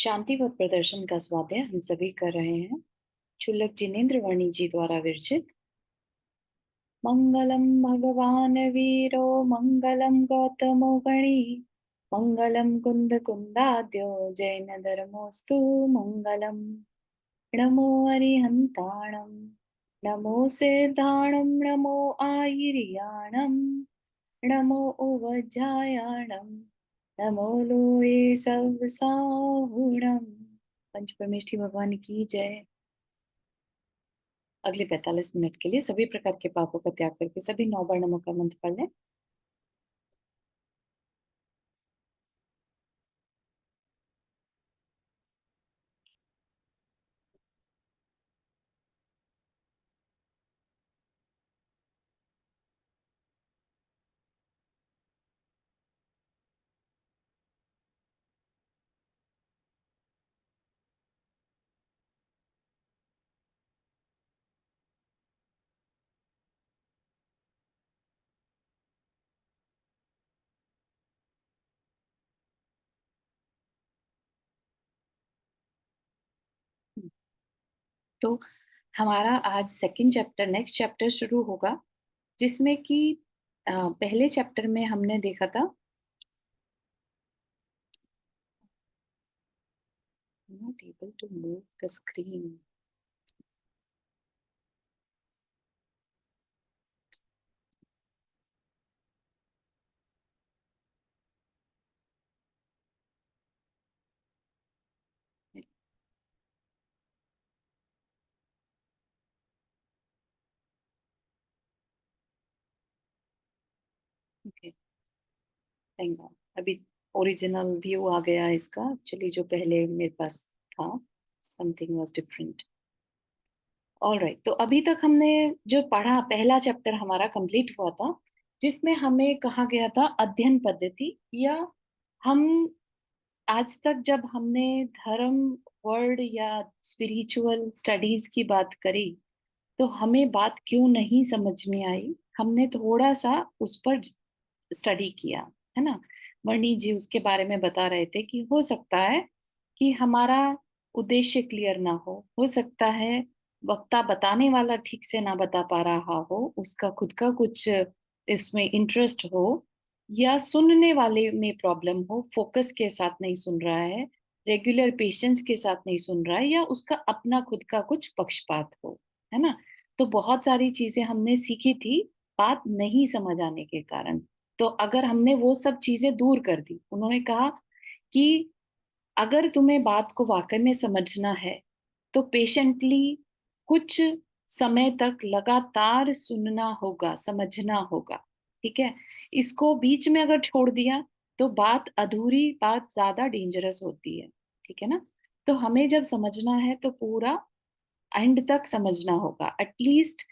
शांतिवत प्रदर्शन का स्वाध्याय हम सभी कर रहे हैं। क्षुल्लक जिनेन्द्र वर्णी जी द्वारा विरचित। मंगलम भगवान वीरो मंगलम गौतमो गणी मंगलम कुंद कुंदाद्यो जैन धर्मोस्तु मंगलम। नमो अरिहंताणम नमो सिद्धाणम नमो आयिर्याणम नमो उवज्जायाणम नमो लोये सर्वसाहुणम। पंच परमेष्ठी भगवान की जय। अगले 45 मिनट के लिए सभी प्रकार के पापों का त्याग करके सभी 9 बार नमो का मंत्र पढ़ लें। तो हमारा आज सेकंड चैप्टर नेक्स्ट चैप्टर शुरू होगा, जिसमें कि पहले चैप्टर में हमने देखा था not able to move the screen. Okay, thank God. अभी ओरिजिनल व्यू आ गया है इसका। एक्चुअली जो पहले मेरे पास था, something was different. All right, तो अभी तक हमने जो पढ़ा पहला चैप्टर हमारा कंप्लीट हुआ था, जिसमें हमें कहा गया था अध्ययन पद्धति, या हम आज तक जब हमने धर्म वर्ड या स्पिरिचुअल स्टडीज की बात करी तो हमें बात क्यों नहीं समझ में आई, हमने थोड़ा सा उस पर स्टडी किया, है ना। वर्णी जी उसके बारे में बता रहे थे कि हो सकता है कि हमारा उद्देश्य क्लियर ना हो सकता है वक्ता बताने वाला ठीक से ना बता पा रहा हो, उसका खुद का कुछ इसमें इंटरेस्ट हो, या सुनने वाले में प्रॉब्लम हो, फोकस के साथ नहीं सुन रहा है, रेगुलर पेशेंस के साथ नहीं सुन रहा है, या उसका अपना खुद का कुछ पक्षपात हो, है ना। तो बहुत सारी चीजें हमने सीखी थी बात नहीं समझ आने के कारण। तो अगर हमने वो सब चीजें दूर कर दी, उन्होंने कहा कि अगर तुम्हें बात को वाकई में समझना है तो पेशेंटली कुछ समय तक लगातार सुनना होगा, समझना होगा। ठीक है, इसको बीच में अगर छोड़ दिया तो बात अधूरी, बात ज्यादा डेंजरस होती है। ठीक है ना। तो हमें जब समझना है तो पूरा एंड तक समझना होगा। एटलीस्ट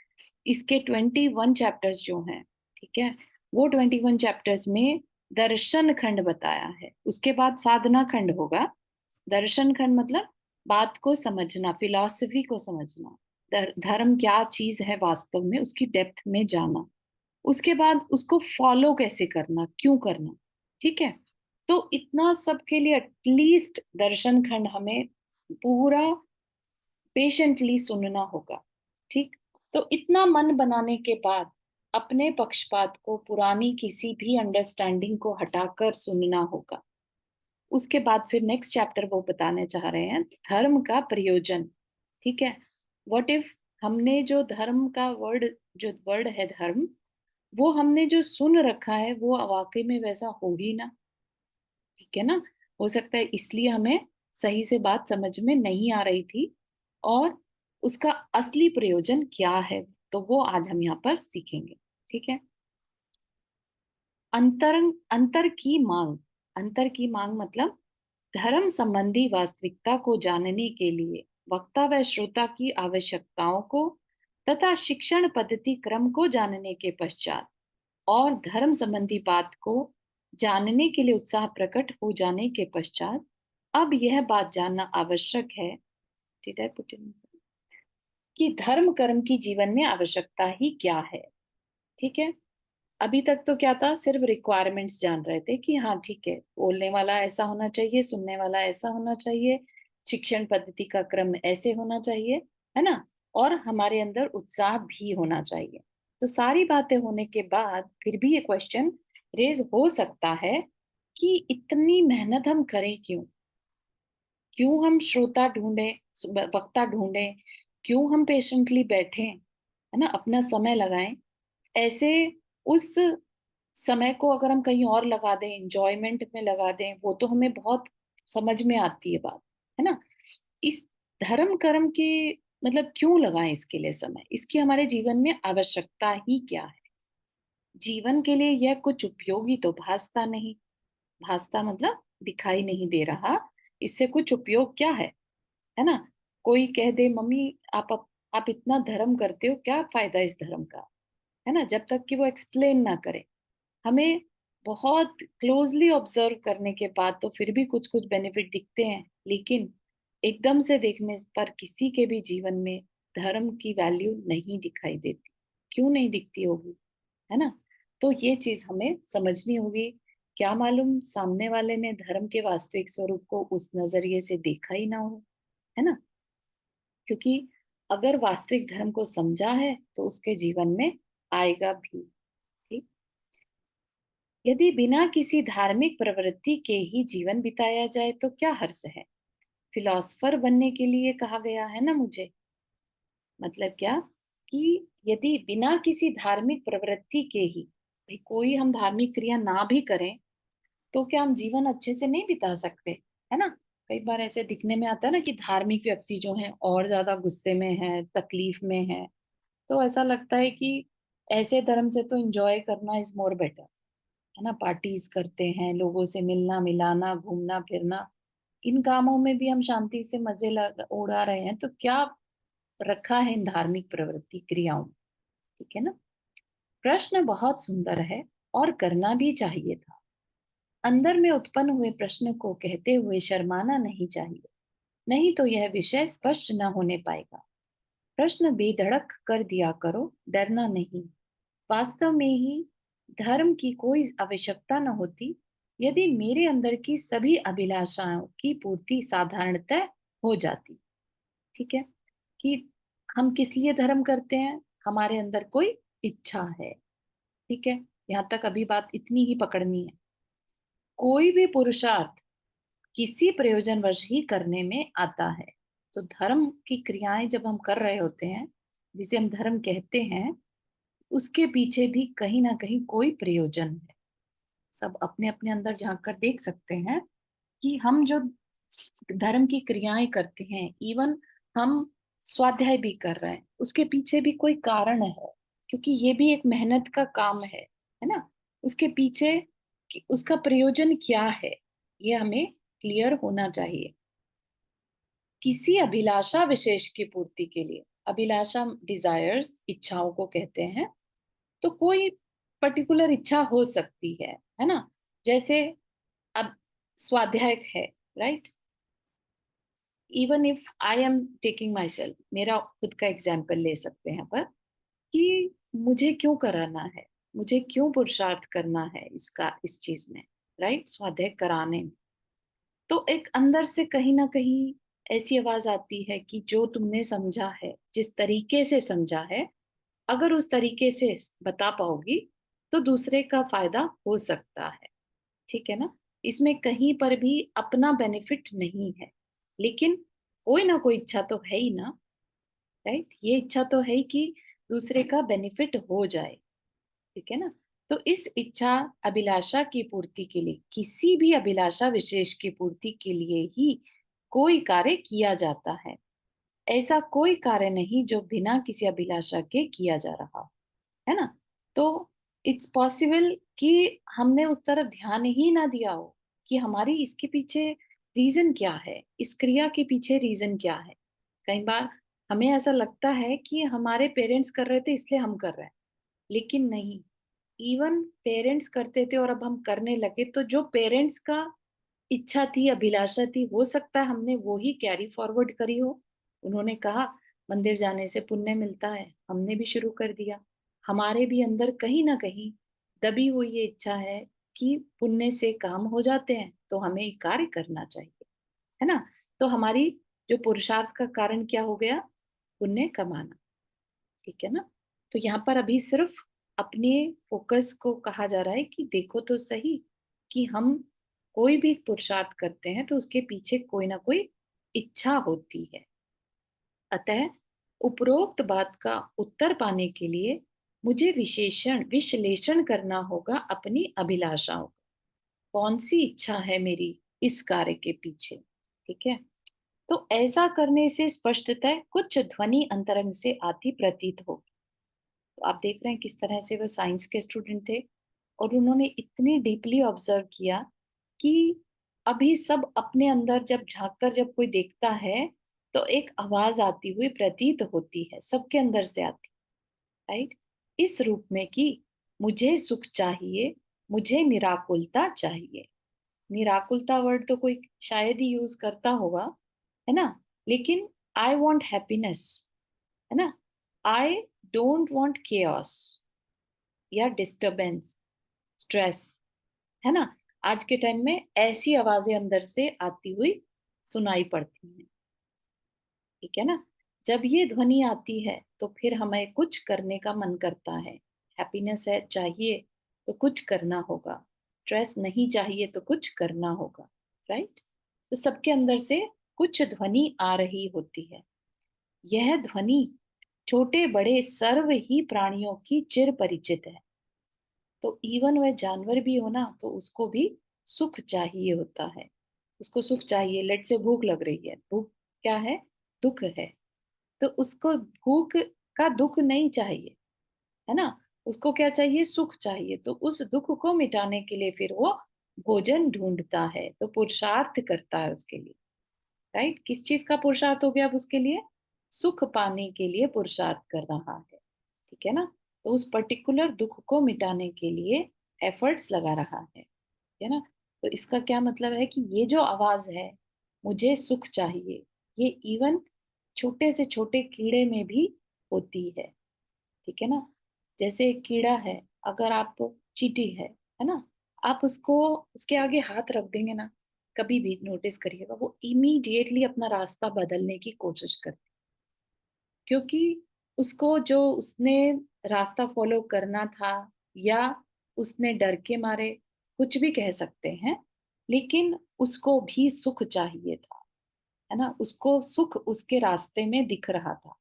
इसके 21 चैप्टर्स जो हैं, ठीक है, वो 21 चैप्टर्स में दर्शन खंड बताया है, उसके बाद साधना खंड होगा। दर्शन खंड मतलब बात को समझना, फिलॉसफी को समझना, धर्म क्या चीज है वास्तव में, उसकी डेप्थ में जाना। उसके बाद उसको फॉलो कैसे करना, क्यों करना। ठीक है, तो इतना सब के लिए एटलीस्ट दर्शन खंड हमें पूरा पेशेंटली सुनना होगा। ठीक, तो इतना मन बनाने के बाद अपने पक्षपात को, पुरानी किसी भी अंडरस्टैंडिंग को हटाकर सुनना होगा। उसके बाद फिर नेक्स्ट चैप्टर वो बताने चाह रहे हैं धर्म का प्रयोजन। ठीक है, व्हाट इफ हमने जो धर्म का वर्ड, जो वर्ड है धर्म, वो हमने जो सुन रखा है वो वाकई में वैसा हो ही ना। ठीक है ना, हो सकता है इसलिए हमें सही से बात समझ में नहीं आ रही थी, और उसका असली प्रयोजन क्या है तो वो आज हम यहाँ पर सीखेंगे। ठीक है, अंतर अंतर की मांग। अंतर की मांग मतलब धर्म संबंधी वास्तविकता को जानने के लिए वक्ता व श्रोता की आवश्यकताओं को तथा शिक्षण पद्धति क्रम को जानने के पश्चात और धर्म संबंधी बात को जानने के लिए उत्साह प्रकट हो जाने के पश्चात अब यह बात जानना आवश्यक है, Did I put in? कि धर्म कर्म की जीवन में आवश्यकता ही क्या है। ठीक है, अभी तक तो क्या था, सिर्फ रिक्वायरमेंट्स जान रहे थे कि हाँ ठीक है, बोलने वाला ऐसा होना चाहिए, सुनने वाला ऐसा होना चाहिए, शिक्षण पद्धति का क्रम ऐसे होना चाहिए, है ना? और हमारे अंदर उत्साह भी होना चाहिए। तो सारी बातें होने के बाद फिर भी ये क्वेश्चन रेज हो सकता है कि इतनी मेहनत हम करें क्यों? क्यों हम श्रोता ढूंढें, वक्ता ढूंढें? क्यों हम पेशेंटली बैठें, है ना? अपना समय लगाएं। ऐसे उस समय को अगर हम कहीं और लगा दें, एंजॉयमेंट में लगा दें, वो तो हमें बहुत समझ में आती है बात, है ना? इस धर्म कर्म के मतलब क्यों लगाएं इसके लिए समय? इसकी हमारे जीवन में आवश्यकता ही क्या है? जीवन के लिए यह कुछ उपयोगी तो भासता नहीं। भासता मतलब दिखाई नहीं दे रहा। इससे कुछ उपयोग क्या है ना? कोई कह दे मम्मी आप इतना धर्म करते हो, क्या फायदा इस धर्म का? है ना? जब तक कि वो एक्सप्लेन ना करे। हमें बहुत क्लोजली ऑब्जर्व करने के बाद तो फिर भी कुछ-कुछ बेनिफिट दिखते हैं, लेकिन एकदम से देखने पर किसी के भी जीवन में धर्म की वैल्यू नहीं दिखाई देती। क्यों नहीं दिखती होगी, है ना? तो ये चीज़ हमें समझनी होगी। क्या मालूम सामने वाले ने धर्म के वास्तविक स्वरूप को उस नज़रिए से देखा ही ना हो, है ना? क्योंकि अगर वास्तविक धर्म को समझा है, तो उसके जीवन में आएगा भी। ठीक? यदि बिना किसी धार्मिक प्रवृत्ति के ही जीवन बिताया जाए तो क्या हर्ज है? फिलॉसफर बनने के लिए कहा गया है ना मुझे। मतलब क्या कि यदि बिना किसी धार्मिक प्रवृत्ति के ही, भाई कोई हम धार्मिक क्रिया ना भी करें तो क्या हम जीवन अच्छे से नहीं बिता सकते, है ना? कई बार ऐसे दिखने में आता है ना कि धार्मिक व्यक्ति जो हैं और ज्यादा गुस्से में है, तकलीफ में है। तो ऐसा लगता है कि ऐसे धर्म से तो एंजॉय करना इज मोर बेटर, है ना? पार्टीज करते हैं, लोगों से मिलना मिलाना, घूमना फिरना, इन कामों में भी हम शांति से उड़ा रहे हैं, तो क्या रखा है इन धार्मिक प्रवृत्ति क्रियाओं में? ठीक है ना? प्रश्न बहुत सुंदर है और करना भी चाहिए था। अंदर में उत्पन्न हुए प्रश्न को कहते हुए शर्माना नहीं चाहिए, नहीं तो यह विषय स्पष्ट न होने पाएगा। प्रश्न बेधड़क कर दिया करो, डरना नहीं। वास्तव में ही धर्म की कोई आवश्यकता न होती यदि मेरे अंदर की सभी अभिलाषाओं की पूर्ति साधारणतः हो जाती। ठीक है? कि हम किस लिए धर्म करते हैं? हमारे अंदर कोई इच्छा है। ठीक है? यहाँ तक अभी बात इतनी ही पकड़नी है। कोई भी पुरुषार्थ किसी प्रयोजनवश ही करने में आता है। तो धर्म की क्रियाएं जब हम कर रहे होते हैं, जिसे हम धर्म कहते हैं, उसके पीछे भी कहीं ना कहीं कोई प्रयोजन है। सब अपने अपने अंदर झांक कर देख सकते हैं कि हम जो धर्म की क्रियाएं करते हैं, इवन हम स्वाध्याय भी कर रहे हैं, उसके पीछे भी कोई कारण है, क्योंकि ये भी एक मेहनत का काम है ना? उसके पीछे उसका प्रयोजन क्या है, ये हमें क्लियर होना चाहिए। किसी अभिलाषा विशेष की पूर्ति के लिए, अभिलाषा डिजायर्स इच्छाओं को कहते हैं, तो कोई पर्टिकुलर इच्छा हो सकती है ना? जैसे अब स्वाध्याय है, right? Even if I am taking my self, मेरा खुद का एग्जाम्पल ले सकते हैं यहाँ पर कि मुझे क्यों कराना है, मुझे क्यों पुरुषार्थ करना है इसका, इस चीज में, राइट? स्वाध्याय कराने में तो एक अंदर से कहीं ना कहीं ऐसी आवाज आती है कि जो तुमने समझा है, जिस तरीके से समझा है, अगर उस तरीके से बता पाओगी तो दूसरे का फायदा हो सकता है। ठीक है ना? इसमें कहीं पर भी अपना बेनिफिट नहीं है, लेकिन कोई ना कोई इच्छा तो है ही ना, राइट? ये इच्छा तो है ही कि दूसरे का बेनिफिट हो जाए। ठीक है ना? तो इस इच्छा अभिलाषा की पूर्ति के लिए, किसी भी अभिलाषा विशेष की पूर्ति के लिए ही कोई कार्य किया जाता है। ऐसा कोई कार्य नहीं जो बिना किसी अभिलाषा के किया जा रहा, है ना? तो इट्स पॉसिबल कि हमने उस तरफ ध्यान ही ना दिया हो कि हमारी इसके पीछे रीजन क्या है, इस क्रिया के पीछे रीजन क्या है। कई बार हमें ऐसा लगता है कि हमारे पेरेंट्स कर रहे थे इसलिए हम कर रहे हैं, लेकिन नहीं। इवन पेरेंट्स करते थे और अब हम करने लगे, तो जो पेरेंट्स का इच्छा थी, अभिलाषा थी, हो सकता है हमने वो ही कैरी फॉरवर्ड करी हो। उन्होंने कहा मंदिर जाने से पुण्य मिलता है, हमने भी शुरू कर दिया। हमारे भी अंदर कहीं ना कहीं दबी हुई ये इच्छा है कि पुण्य से काम हो जाते हैं तो हमें कार्य करना चाहिए, है ना? तो हमारी जो पुरुषार्थ का कारण क्या हो गया? पुण्य कमाना, ठीक है ना? तो यहाँ पर अभी सिर्फ अपने फोकस को कहा जा रहा है कि देखो तो सही कि हम कोई भी पुरुषार्थ करते हैं तो उसके पीछे कोई ना कोई इच्छा होती है। अतः उपरोक्त बात का उत्तर पाने के लिए मुझे विश्लेषण करना होगा अपनी अभिलाषाओं का। कौन सी इच्छा है मेरी इस कार्य के पीछे, ठीक है? तो ऐसा करने से स्पष्टतः कुछ ध्वनि अंतरंग से आती प्रतीत हो। तो आप देख रहे हैं किस तरह से वो साइंस के स्टूडेंट थे और उन्होंने इतनी डीपली ऑब्जर्व किया कि अभी सब अपने अंदर जब झांक कर जब कोई देखता है तो एक आवाज आती हुई प्रतीत होती है, सबके अंदर से आती, राइट? इस रूप में कि मुझे सुख चाहिए, मुझे निराकुलता चाहिए। निराकुलता वर्ड तो कोई शायद ही यूज करता होगा, है ना? लेकिन आई वॉन्ट हैप्पीनेस, है ना? आई डोंट वॉन्ट केओस या डिस्टरबेंस, स्ट्रेस, है ना? आज के टाइम में ऐसी आवाजें अंदर से आती हुई सुनाई पड़ती हैं, ठीक है ना? जब ये ध्वनि आती है तो फिर हमें कुछ करने का मन करता है। हैप्पीनेस है चाहिए तो कुछ करना होगा, स्ट्रेस नहीं चाहिए तो कुछ करना होगा, राइट? तो सबके अंदर से कुछ ध्वनि आ रही होती है। यह ध्वनि छोटे बड़े सर्व ही प्राणियों की चिर परिचित है। तो इवन वह जानवर भी हो ना तो उसको भी सुख चाहिए होता है। उसको सुख चाहिए, लेट से भूख लग रही है, भूख क्या है? दुख है। तो उसको भूख का दुख नहीं चाहिए, है ना? उसको क्या चाहिए? सुख चाहिए। तो उस दुख को मिटाने के लिए फिर वो भोजन ढूंढता है, तो पुरुषार्थ करता है उसके लिए, राइट? किस चीज का पुरुषार्थ हो गया अब उसके लिए? सुख पाने के लिए पुरुषार्थ कर रहा है, ठीक है ना? तो उस पर्टिकुलर दुख को मिटाने के लिए एफर्ट्स लगा रहा है ना? तो इसका क्या मतलब है कि ये जो आवाज है, मुझे सुख चाहिए, ये इवन छोटे से छोटे कीड़े में भी होती है ना? जैसे एक कीड़ा है, अगर आप चींटी है ना? आप उसको उसके आगे हाथ रख देंगे ना, कभी भी नोटिस करिएगा वो इमीडिएटली अपना रास्ता बदलने की कोशिश करती, क्योंकि उसको जो उसने रास्ता फॉलो करना था या उसने डर के मारे, कुछ भी कह सकते हैं, लेकिन उसको भी सुख चाहिए था, है ना? उसको सुख उसके रास्ते में दिख रहा था,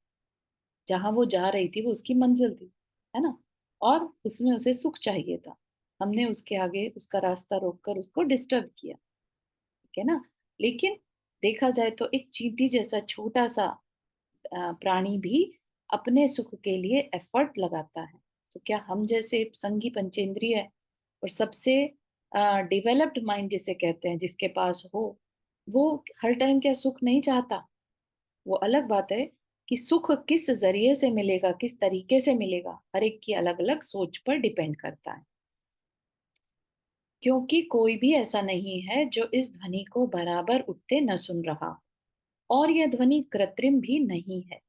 जहां वो जा रही थी वो उसकी मंजिल थी, है ना? और उसमें उसे सुख चाहिए था। हमने उसके आगे उसका रास्ता रोककर उसको डिस्टर्ब किया, ठीक है ना? लेकिन देखा जाए तो एक चींटी जैसा छोटा सा प्राणी भी अपने सुख के लिए एफर्ट लगाता है। तो क्या हम जैसे संघी पंचेंद्रिय और सबसे डेवलप्ड माइंड जिसे कहते हैं, जिसके पास हो, वो हर टाइम क्या सुख नहीं चाहता? वो अलग बात है कि सुख किस जरिए से मिलेगा, किस तरीके से मिलेगा, हर एक की अलग अलग सोच पर डिपेंड करता है। क्योंकि कोई भी ऐसा नहीं है जो इस ध्वनि को बराबर उठते न सुन रहा हो। और यह ध्वनि कृत्रिम भी नहीं है,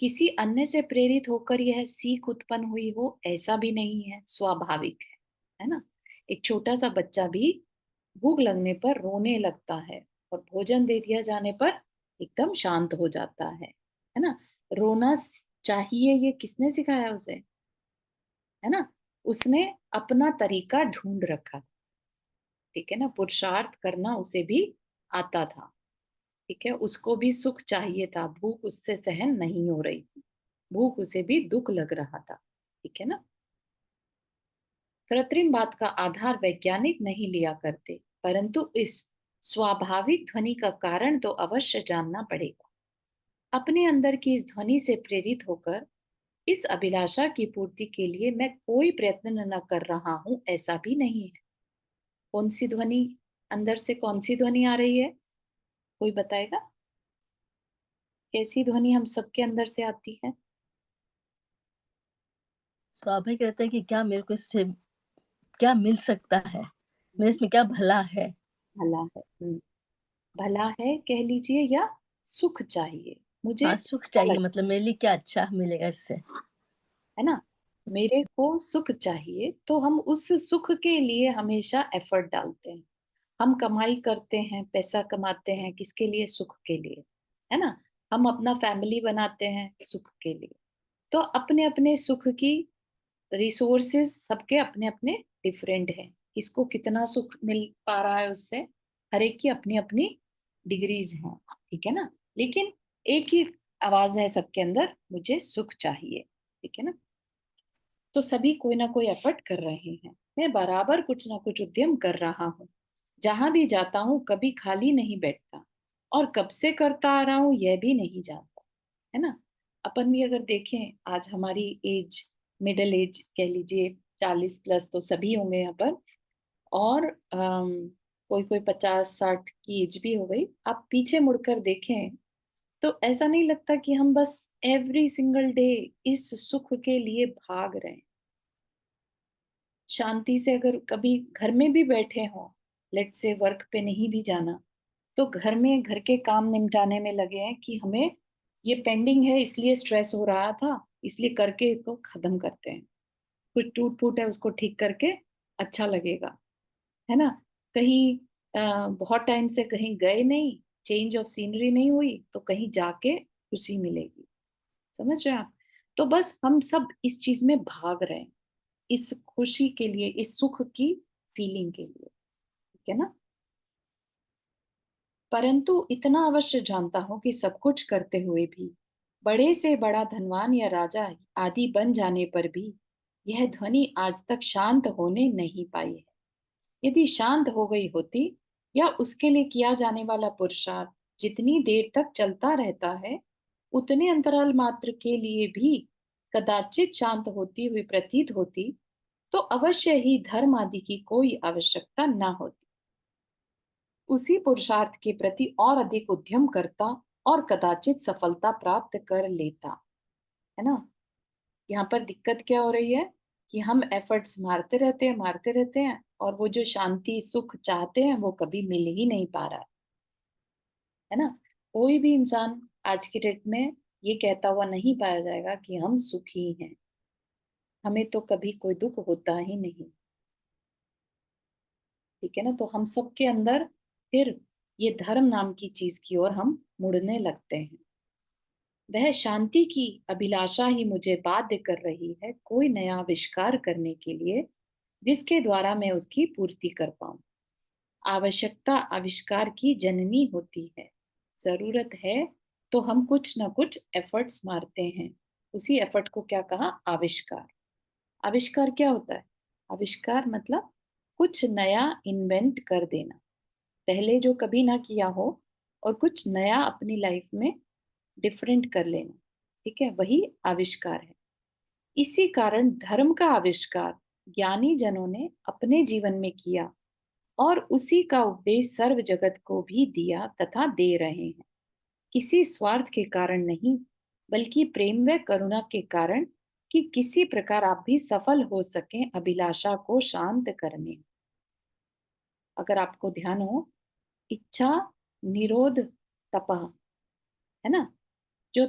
किसी अन्य से प्रेरित होकर यह सीख उत्पन्न हुई हो ऐसा भी नहीं है, स्वाभाविक है ना? एक छोटा सा बच्चा भी भूख लगने पर रोने लगता है और भोजन दे दिया जाने पर एकदम शांत हो जाता है ना? रोना चाहिए ये किसने सिखाया उसे, है ना? उसने अपना तरीका ढूंढ रखा, ठीक है ना? पुरुषार्थ करना उसे भी आता था, ठीक है? उसको भी सुख चाहिए था, भूख उससे सहन नहीं हो रही थी, भूख उसे भी दुख लग रहा था, ठीक है ना? कृत्रिम बात का आधार वैज्ञानिक नहीं लिया करते, परंतु इस स्वाभाविक ध्वनि का कारण तो अवश्य जानना पड़ेगा। अपने अंदर की इस ध्वनि से प्रेरित होकर इस अभिलाषा की पूर्ति के लिए मैं कोई प्रयत्न न कर रहा हूं ऐसा भी नहीं है। कौन सी ध्वनि? अंदर से कौन सी ध्वनि आ रही है? कोई बताएगा? कैसी ध्वनि हम सबके अंदर से आती है? स्वाभाविक रहता है कि क्या मेरे को इससे क्या मिल सकता है, मेरे इसमें क्या भला है। भला है, भला है कह लीजिए, या सुख चाहिए, मुझे हाँ, सुख अच्छा चाहिए, लग, मतलब मेरे लिए क्या अच्छा मिलेगा इससे। है ना? मेरे को सुख चाहिए, तो हम उस सुख के लिए हमेशा एफर्ट डालते हैं। हम कमाई करते हैं, पैसा कमाते हैं किसके लिए? सुख के लिए, है ना? हम अपना फैमिली बनाते हैं सुख के लिए। तो अपने-अपने सुख की रिसोर्सेज सबके अपने-अपने डिफरेंट हैं। किसको कितना सुख मिल पा रहा है उससे, हर एक की अपनी-अपनी डिग्रीज हैं, ठीक है ना? लेकिन एक ही आवाज है सबके अंदर, मुझे सुख चाहिए, ठीक है ना? तो सभी कोई ना कोई एफर्ट कर रहे हैं। मैं बराबर कुछ ना कुछ उद्यम कर रहा हूँ। जहाँ भी जाता हूँ कभी खाली नहीं बैठता और कब से करता आ रहा हूँ यह भी नहीं जानता, है ना? अपन भी अगर देखें आज हमारी एज, मिडिल एज कह लीजिए, 40 प्लस तो सभी होंगे यहाँ पर, और कोई कोई 50-60 की एज भी हो गई। आप पीछे मुड़कर देखें तो ऐसा नहीं लगता कि हम बस एवरी सिंगल डे इस सुख के लिए भाग रहे हैं। शांति से अगर कभी घर में भी बैठे हों, लेट्स से वर्क पे नहीं भी जाना, तो घर में घर के काम निपटाने में लगे हैं कि हमें ये पेंडिंग है इसलिए स्ट्रेस हो रहा था, इसलिए करके इसको खत्म करते हैं। कुछ टूट-फूट है उसको ठीक करके अच्छा लगेगा, है ना? कहीं बहुत टाइम से कहीं गए नहीं, चेंज ऑफ सीनरी नहीं हुई, तो कहीं जाके खुशी मिलेगी। समझ रहे हैं आप? तो बस हम सब इस चीज़ में भाग रहे हैं, इस खुशी के लिए, इस सुख की फीलिंग के लिए, ठीक है ना? परंतु इतना अवश्य जानता हूँ कि सब कुछ करते हुए भी, बड़े से बड़ा धनवान या राजा आदि बन जाने पर भी, यह ध्वनि आज तक शांत होने नहीं पाई है। यदि शांत हो गई होती, या उसके लिए किया जाने वाला पुरुषार्थ जितनी देर तक चलता रहता है, उतने अंतराल मात्र के लिए भी कदाचित शांत होती हुई प्रतीत होती, तो अवश्य ही धर्म आदि की कोई आवश्यकता न होती। उसी पुरुषार्थ के प्रति और अधिक उद्यम करता और कदाचित सफलता प्राप्त कर लेता, है ना? यहाँ पर दिक्कत क्या हो रही है कि हम एफर्ट्स मारते रहते हैं, और वो जो शांति सुख चाहते हैं वो कभी मिल ही नहीं पा रहा है ना? कोई भी इंसान आज की डेट में ये कहता हुआ नहीं पाया जाएगा कि हम सुखी हैं। हमें तो कभी कोई दुख होता ही नहीं, ठीक है ना? तो हम सबके अंदर फिर ये धर्म नाम की चीज की ओर हम मुड़ने लगते हैं। वह शांति की अभिलाषा ही मुझे बाध्य कर रही है कोई नया आविष्कार करने के लिए, जिसके द्वारा मैं उसकी पूर्ति कर पाऊं। आवश्यकता आविष्कार की जननी होती है। जरूरत है तो हम कुछ ना कुछ एफर्ट्स मारते हैं। उसी एफर्ट को क्या कहा? आविष्कार। आविष्कार क्या होता है? आविष्कार मतलब कुछ नया इन्वेंट कर देना, पहले जो कभी ना किया हो, और कुछ नया अपनी लाइफ में डिफरेंट कर लेना, ठीक है? वही आविष्कार है। इसी कारण धर्म का आविष्कार ज्ञानी जनों ने अपने जीवन में किया, और उसी का उपदेश सर्व जगत को भी दिया तथा दे रहे हैं। किसी स्वार्थ के कारण नहीं, बल्कि प्रेम व करुणा के कारण, कि किसी प्रकार आप भी सफल हो सकें अभिलाषा को शांत करने। अगर आपको ध्यान हो, इच्छा निरोध तपः, है ना? जो,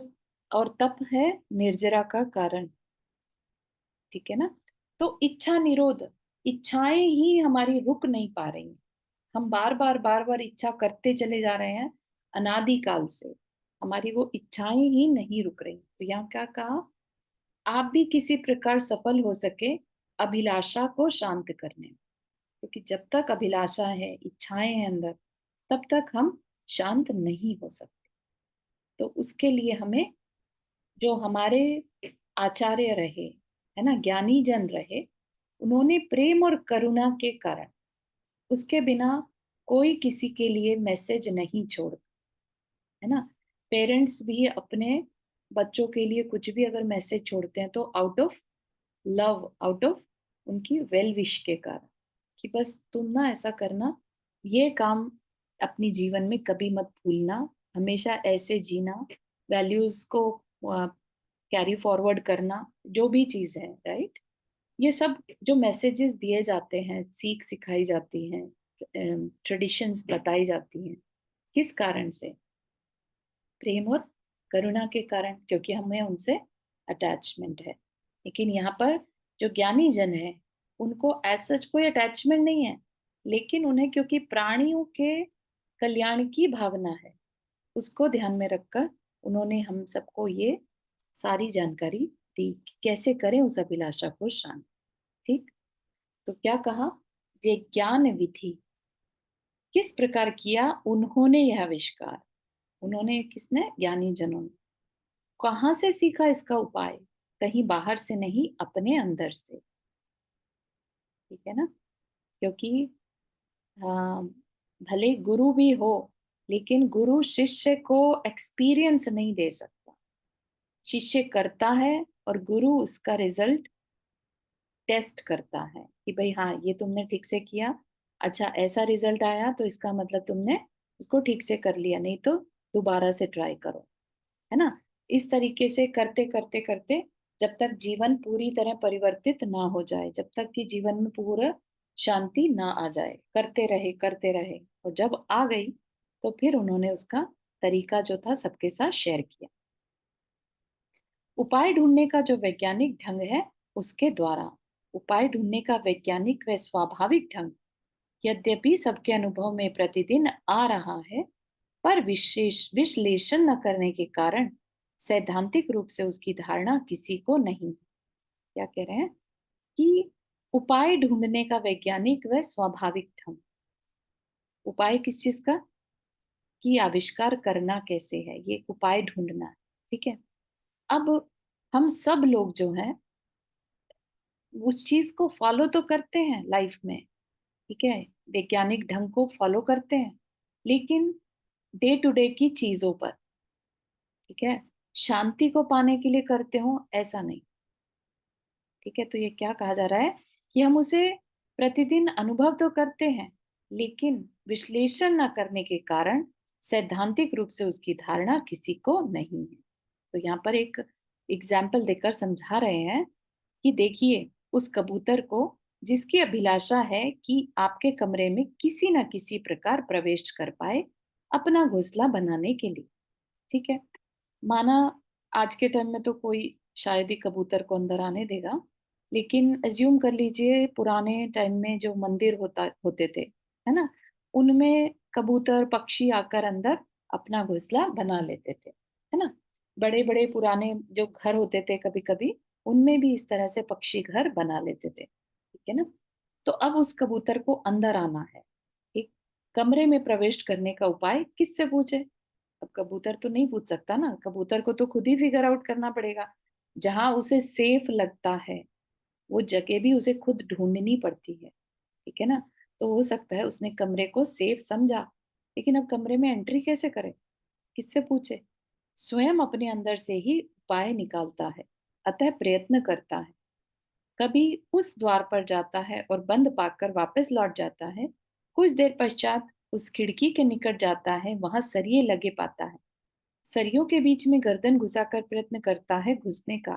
और तप है निर्जरा का कारण, ठीक है ना? तो इच्छा निरोध, इच्छाएं ही हमारी रुक नहीं पा रही। हम बार बार इच्छा करते चले जा रहे हैं, अनादिकाल से हमारी वो इच्छाएं ही नहीं रुक रही। तो यहाँ क्या कहा? आप भी किसी प्रकार सफल हो सके अभिलाषा को शांत करने में। क्योंकि जब तक अभिलाषा है, इच्छाएं हैं अंदर, तब तक हम शांत नहीं हो सकते। तो उसके लिए हमें, जो हमारे आचार्य रहे, है ना, ज्ञानी जन रहे, उन्होंने प्रेम और करुणा के कारण, उसके बिना कोई किसी के लिए मैसेज नहीं छोड़, है ना? पेरेंट्स भी अपने बच्चों के लिए कुछ भी अगर मैसेज छोड़ते हैं तो out of love, out of उनकी वेल विश के कारण, कि बस तुम ना ऐसा करना, ये काम अपनी जीवन में कभी मत भूलना, हमेशा ऐसे जीना, वैल्यूज को कैरी फॉरवर्ड करना, जो भी चीज है, राइट? ये सब जो मैसेजेस दिए जाते हैं, सीख सिखाई जाती हैं, ट्रेडिशंस बताई जाती हैं, किस कारण से? प्रेम और करुणा के कारण, क्योंकि हमें उनसे अटैचमेंट है। लेकिन यहाँ पर जो ज्ञानी जन है उनको एज सच कोई अटैचमेंट नहीं है, लेकिन उन्हें क्योंकि प्राणियों के कल्याण की भावना है, उसको ध्यान में रखकर उन्होंने हम सबको ये सारी जानकारी दी कि कैसे करें उस अभिलाषा को शांत। ठीक, तो क्या कहा, विज्ञान विधि किस प्रकार किया उन्होंने यह आविष्कार, उन्होंने किसने, ज्ञानी जनों ने। कहाँ से सीखा इसका उपाय, कहीं बाहर से नहीं, अपने अंदर से। ठीक है ना, क्योंकि हाँ, भले गुरु भी हो, लेकिन गुरु शिष्य को एक्सपीरियंस नहीं दे सकता। शिष्य करता है और गुरु उसका रिजल्ट टेस्ट करता है कि भाई हाँ ये तुमने ठीक से किया, अच्छा ऐसा रिजल्ट आया तो इसका मतलब तुमने उसको ठीक से कर लिया, नहीं तो दोबारा से ट्राई करो, है ना। इस तरीके से करते करते करते जब तक जीवन पूरी तरह परिवर्तित ना हो जाए, जब तक कि जीवन में पूरा शांति ना आ जाए, करते रहे, और जब आ गई तो फिर उन्होंने उसका तरीका जो था सबके साथ शेयर किया। उपाय ढूंढने का जो वैज्ञानिक ढंग है, उसके द्वारा उपाय ढूंढने का वैज्ञानिक व स्वाभाविक ढंग यद्यपि सबके अनुभव में प्रतिदिन आ रहा है, पर विशेष विश्लेषण न करने के कारण सैद्धांतिक रूप से उसकी धारणा किसी को नहीं। क्या कह रहे हैं कि उपाय ढूंढने का वैज्ञानिक व स्वाभाविक ढंग, उपाय किस चीज का, कि आविष्कार करना कैसे है, ये उपाय ढूंढना है। ठीक है, अब हम सब लोग जो हैं उस चीज को फॉलो तो करते हैं लाइफ में, ठीक है, वैज्ञानिक ढंग को फॉलो करते हैं, लेकिन डे टू डे की चीजों पर, ठीक है, शांति को पाने के लिए करते हो ऐसा नहीं। ठीक है, तो ये क्या कहा जा रहा है कि हम उसे प्रतिदिन अनुभव तो करते हैं, लेकिन विश्लेषण न करने के कारण सैद्धांतिक रूप से उसकी धारणा किसी को नहीं है। तो यहाँ पर एक एग्जाम्पल देकर समझा रहे हैं कि देखिए उस कबूतर को जिसकी अभिलाषा है कि आपके कमरे में किसी न किसी प्रकार प्रवेश कर पाए अपना घोंसला बनाने के लिए। ठीक है, माना आज के टाइम में तो कोई शायद ही कबूतर को अंदर आने देगा, लेकिन एज्यूम कर लीजिए पुराने टाइम में जो मंदिर होते थे, है ना, उनमें कबूतर पक्षी आकर अंदर अपना घोंसला बना लेते थे, है ना। बड़े बड़े पुराने जो घर होते थे कभी कभी, उनमें भी इस तरह से पक्षी घर बना लेते थे। ठीक है ना, तो अब उस कबूतर को अंदर आना है, ठीक, कमरे में प्रवेश करने का उपाय किससे पूछे। अब कबूतर तो नहीं पूछ सकता ना, कबूतर को तो खुद ही फिगर आउट करना पड़ेगा। जहां उसे सेफ लगता है वो जगह भी उसे खुद ढूंढनी पड़ती है। ठीक है ना, तो हो सकता है उसने कमरे को सेफ समझा, लेकिन अब कमरे में एंट्री कैसे करे, किससे पूछे। स्वयं अपने अंदर से ही उपाय निकालता है, अतः प्रयत्न करता है। कभी उस द्वार पर जाता है और बंद पाकर वापस लौट जाता है, कुछ देर पश्चात उस खिड़की के निकट जाता है, वहां सरिये लगे पाता है, सरियों के बीच में गर्दन घुसाकर प्रयत्न करता है घुसने का,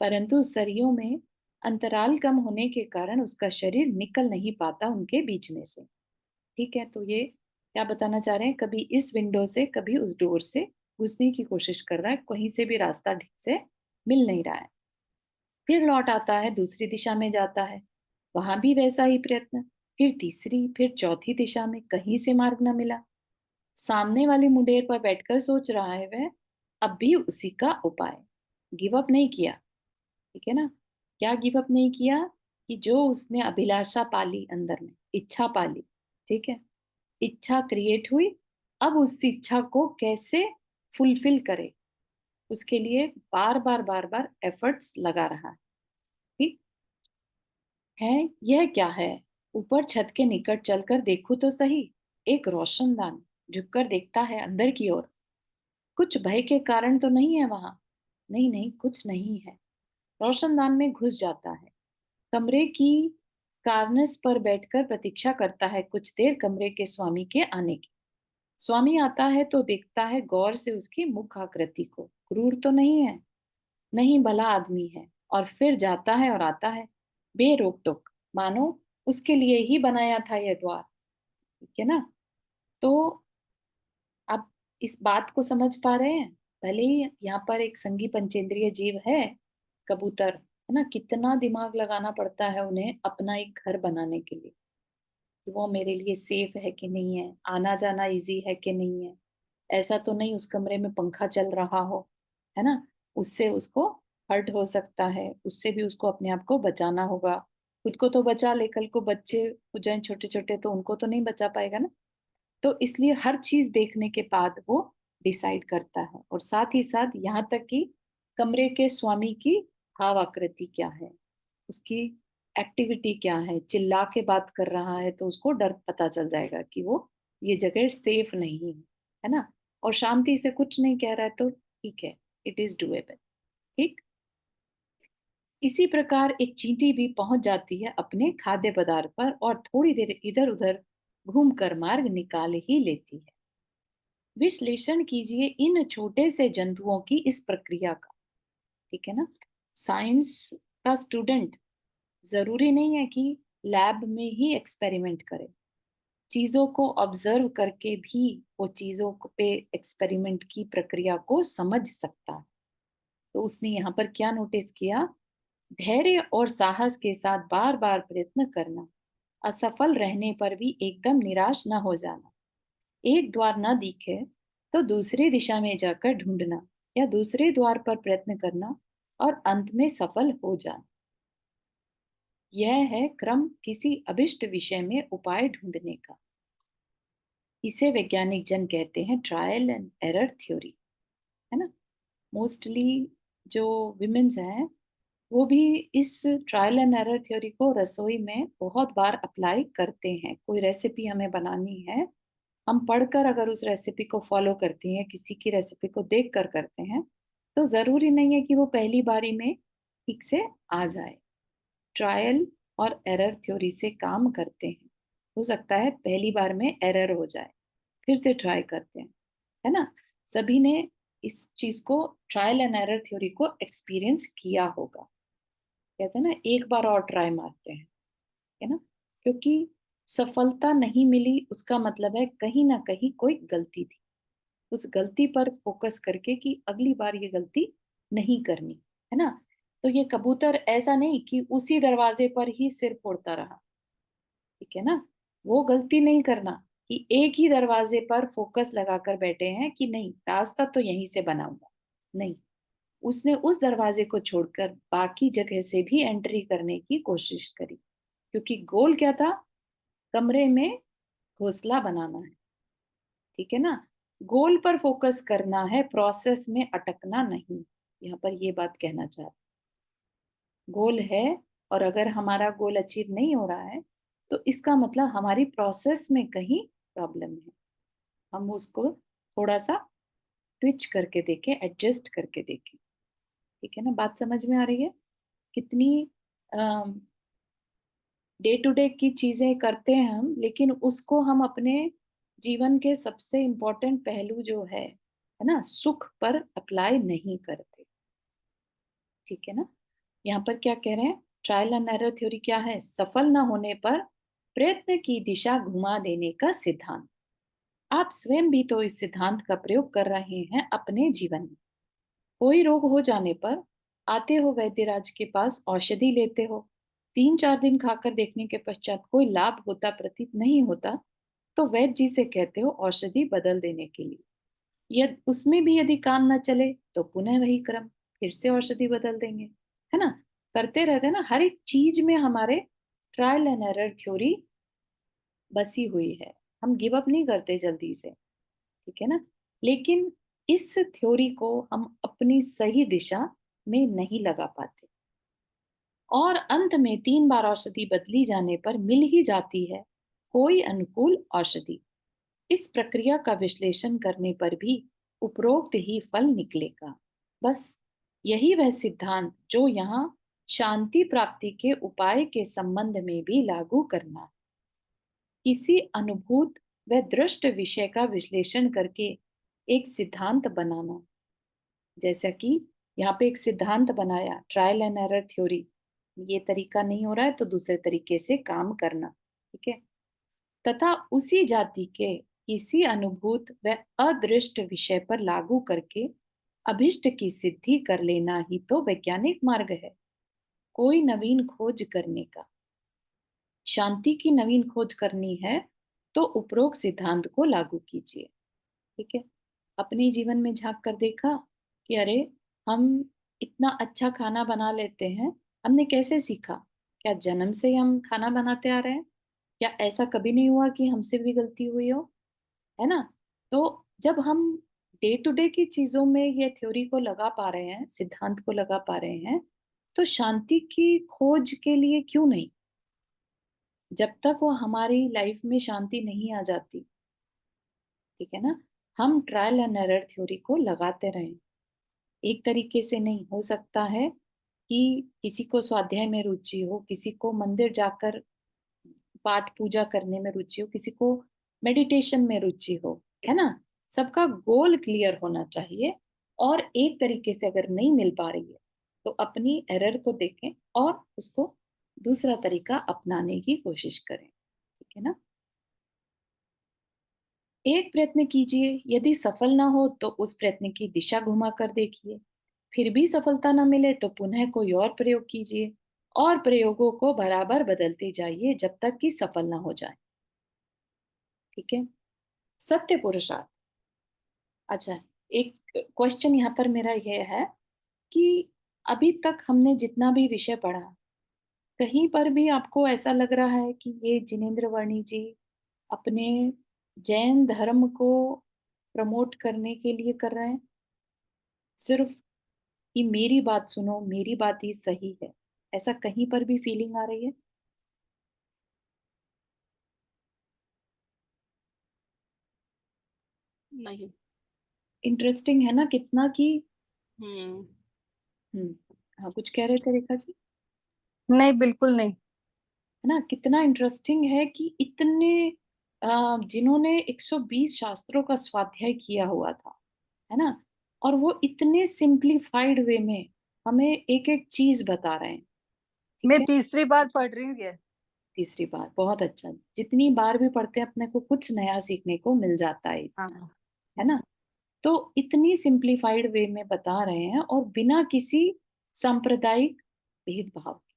परंतु सरियों में अंतराल कम होने के कारण उसका शरीर निकल नहीं पाता उनके बीच में से। ठीक है, तो ये क्या बताना चाह रहे हैं, कभी इस विंडो से कभी उस डोर से घुसने की कोशिश कर रहा है, कहीं से भी रास्ता ठीक से मिल नहीं रहा है। फिर लौट आता है, दूसरी दिशा में जाता है, वहां भी वैसा ही प्रयत्न, फिर तीसरी फिर चौथी दिशा में कहीं से मार्ग न मिला। सामने वाली मुंडेर पर बैठकर सोच रहा है वह, अब भी उसी का उपाय, गिव अप नहीं किया। ठीक है ना, क्या गिव अप नहीं किया, कि जो उसने अभिलाषा पाली अंदर में, इच्छा पाली, ठीक है, इच्छा क्रिएट हुई, अब उस इच्छा को कैसे फुलफिल करे, उसके लिए बार बार एफर्ट्स लगा रहा है। ठीक है, यह क्या है, ऊपर छत के निकट चलकर देखूं तो सही, एक रोशनदान, झुककर देखता है अंदर की ओर, कुछ भय के कारण तो नहीं है वहां, नहीं नहीं कुछ नहीं है। रोशनदान में घुस जाता है, कमरे की कार्नस पर बैठकर प्रतीक्षा करता है कुछ देर कमरे के स्वामी के आने की। स्वामी आता है तो देखता है गौर से उसकी मुख आकृति को, क्रूर तो नहीं है, नहीं भला आदमी है, और फिर जाता है और आता है बेरोक टोक, मानो उसके लिए ही बनाया था यह द्वार। ठीक है ना, तो आप इस बात को समझ पा रहे हैं, भले ही यहाँ पर एक संगी पंचेंद्रिय जीव है कबूतर, है ना? कितना दिमाग लगाना पड़ता है उन्हें अपना एक घर बनाने के लिए, कि वो मेरे लिए सेफ है कि नहीं है, आना-जाना ईज़ी है कि नहीं है। ऐसा तो नहीं उस कमरे में पंखा चल रहा हो, है ना? उससे उसको हर्ट हो सकता है, उससे भी उसको अपने आप को बचाना होगा। खुद को तो बचा ले, कल को बच्चे हो जाएँ छोटे-छोटे तो उनको तो नहीं बचा पाएगा ना। तो इसलिए हर चीज़ देखने के बाद वो डिसाइड करता है, और साथ ही साथ यहाँ तक कि कमरे के स्वामी की भाव आकृति क्या है, उसकी एक्टिविटी क्या है, चिल्ला के बात कर रहा है तो उसको डर पता चल जाएगा कि वो ये जगह सेफ नहीं है ना? और शांति से कुछ नहीं कह रहा है तो ठीक है, इट इज़ डूएबल, ठीक? इसी प्रकार एक चींटी भी पहुंच जाती है अपने खाद्य पदार्थ पर और थोड़ी देर इधर-उधर घूमकर मार्ग निकाल ही लेती है। विश्लेषण कीजिए इन छोटे से जंतुओं की इस प्रक्रिया का, ठीक है ना? साइंस का स्टूडेंट जरूरी नहीं है कि लैब में ही एक्सपेरिमेंट करे, चीजों को ऑब्जर्व करके भी वो चीजों पे एक्सपेरिमेंट की प्रक्रिया को समझ सकता है। तो उसने यहाँ पर क्या नोटिस किया? धैर्य और साहस के साथ बार बार प्रयत्न करना, असफल रहने पर भी एकदम निराश न हो जाना, एक द्वार न दिखे तो दूसरी दिशा में जाकर ढूंढना या दूसरे द्वार पर प्रयत्न करना और अंत में सफल हो जाना। यह है क्रम किसी अभिष्ट विषय में उपाय ढूंढने का। इसे वैज्ञानिक जन कहते हैं ट्रायल एंड एरर थ्योरी, है ना? मोस्टली जो विमेन्स हैं वो भी इस ट्रायल एंड एरर थ्योरी को रसोई में बहुत बार अप्लाई करते हैं। कोई रेसिपी हमें बनानी है, हम पढ़कर अगर उस रेसिपी को फॉलो करते हैं, किसी की रेसिपी को देखकर करते हैं, तो ज़रूरी नहीं है कि वो पहली बारी में ठीक से आ जाए। ट्रायल और एरर थ्योरी से काम करते हैं। हो सकता है पहली बार में एरर हो जाए, फिर से ट्राई करते हैं, है ना? सभी ने इस चीज़ को ट्रायल एंड एरर थ्योरी को एक्सपीरियंस किया होगा। कहते हैं ना एक बार और ट्राई मारते हैं, है ना? क्योंकि सफलता नहीं मिली उसका मतलब है कहीं न कहीं कोई गलती थी। उस गलती पर फ़ोकस करके कि अगली बार ये गलती नहीं करनी, है ना? तो ये कबूतर ऐसा नहीं कि उसी दरवाज़े पर ही सिर फोड़ता रहा, ठीक है ना? वो गलती नहीं करना कि एक ही दरवाज़े पर फ़ोकस लगाकर बैठे हैं कि नहीं, रास्ता तो यहीं से बनाऊँगा। नहीं, उसने उस दरवाज़े को छोड़कर बाकी जगह से भी एंट्री करने की कोशिश करी, क्योंकि गोल क्या था? कमरे में घोंसला बनाना है, ठीक है ना? गोल पर फ़ोकस करना है, प्रोसेस में अटकना नहीं। यहाँ पर ये बात कहना चाह, गोल है और अगर हमारा गोल अचीव नहीं हो रहा है, तो इसका मतलब हमारी प्रोसेस में कहीं प्रॉब्लम है। हम उसको थोड़ा-सा ट्विच करके देखें, एडजस्ट करके देखें। ठीक है ना? बात समझ में आ रही है? कितनी अ, डे टू डे की चीज़ें करते हैं हम, लेकिन उसको हम अपने जीवन के सबसे इम्पोर्टेंट पहलू जो है ना? सुख पर अप्लाई नहीं करते। ठीक है ना? यहाँ पर क्या कह रहे हैं? ट्रायल एंड एरर थ्योरी क्या है? सफल ना होने पर प्रयत्न की दिशा घुमा देने का सिद्धांत। आप स्वयं भी तो इस सिद्धांत का प्रयोग कर रहे हैं अपने जीवन में। कोई रोग हो जाने पर आते हो वैद्यराज के पास, औषधि लेते हो, 3-4 दिन खाकर देखने के पश्चात कोई लाभ होता प्रतीत नहीं होता, तो वैद्य जी से कहते हो औषधि बदल देने के लिए। यदि उसमें भी यदि काम न चले तो पुनः वही क्रम, फिर से औषधि बदल देंगे, है ना? करते रहते हैं ना, हर एक चीज में हमारे ट्रायल एंड एरर थ्योरी बसी हुई है। हम गिव अप नहीं करते जल्दी से, ठीक है ना? लेकिन इस थ्योरी को हम अपनी सही दिशा में नहीं लगा पाते, और अंत में 3 बार औषधि बदली जाने पर मिल ही जाती है कोई अनुकूल औषधि। इस प्रक्रिया का विश्लेषण करने पर भी उपरोक्त ही फल निकलेगा। बस यही वह सिद्धांत जो यहाँ शांति प्राप्ति के उपाय के संबंध में भी लागू करना है। किसी अनुभूत व दृष्ट विषय का विश्लेषण करके एक सिद्धांत बनाना, जैसा कि यहाँ पे एक सिद्धांत बनाया ट्रायल एंड एरर थ्योरी, ये तरीका नहीं हो रहा है तो दूसरे तरीके से काम करना, ठीक है? तथा उसी जाति के किसी अनुभूत व अदृष्ट विषय पर लागू करके अभिष्ट की सिद्धि कर लेना ही तो वैज्ञानिक मार्ग है। कोई नवीन खोज करने का, शांति की नवीन खोज करनी है तो उपरोक्त सिद्धांत को लागू कीजिए। ठीक है, अपने जीवन में झांक कर देखा कि अरे, हम इतना अच्छा खाना बना लेते हैं, हमने कैसे सीखा? क्या जन्म से ही हम खाना बनाते आ रहे हैं? या ऐसा कभी नहीं हुआ कि हमसे भी गलती हुई हो? है ना? तो जब हम डे टू डे की चीजों में ये थ्योरी को लगा पा रहे हैं, सिद्धांत को लगा पा रहे हैं, तो शांति की खोज के लिए क्यों नहीं? जब तक वो हमारी लाइफ में शांति नहीं आ जाती, ठीक है ना, हम ट्रायल एंड एरर थ्योरी को लगाते रहें। एक तरीके से नहीं हो सकता है कि किसी को स्वाध्याय में रुचि हो, किसी को मंदिर जाकर पाठ पूजा करने में रुचि हो, किसी को मेडिटेशन में रुचि हो, है ना? सबका गोल क्लियर होना चाहिए। और एक तरीके से अगर नहीं मिल पा रही है, तो अपनी एरर को देखें और उसको दूसरा तरीका अपनाने की कोशिश करें। ठीक है ना? एक प्रयत्न कीजिए, यदि सफल ना हो तो उस प्रयत्न की दिशा घुमाकर देखिए। फिर भी सफलता न मिले तो पुनः कोई और प्रयोग कीजिए और प्रयोगों को बराबर बदलते जाइए जब तक कि सफल ना हो जाए। ठीक है? सत्य पुरुषार्थ। अच्छा, एक क्वेश्चन यहाँ पर मेरा यह है कि अभी तक हमने जितना भी विषय पढ़ा, कहीं पर भी आपको ऐसा लग रहा है कि ये जिनेंद्र वर्णी जी अपने जैन धर्म को प्रमोट करने के लिए कर रहे हैं? सिर्फ कि मेरी बात सुनो, मेरी बात ही सही है, ऐसा कहीं पर भी फीलिंग आ रही है? नहीं। इंटरेस्टिंग है ना कितना कि हम्म। हाँ, कुछ कह रहे थे रेखा जी? नहीं, बिल्कुल नहीं। है ना, कितना इंटरेस्टिंग है कि इतने जिन्होंने 120 शास्त्रों का स्वाध्याय किया हुआ था, है ना, और वो इतने सिंप्लीफाइड वे में हमें एक एक चीज बता रहे हैं। ठीक मैं है, तीसरी बार पढ़ रही हूँ ये। तीसरी बार बहुत अच्छा। जितनी बार भी पढ़ते हैं अपने को कुछ नया सीखने को मिल जाता है इसमें, हाँ। है ना? तो इतनी सिंप्लीफाइड वे में बता रहे हैं और बिना किसी सांप्रदायिक भेदभाव के।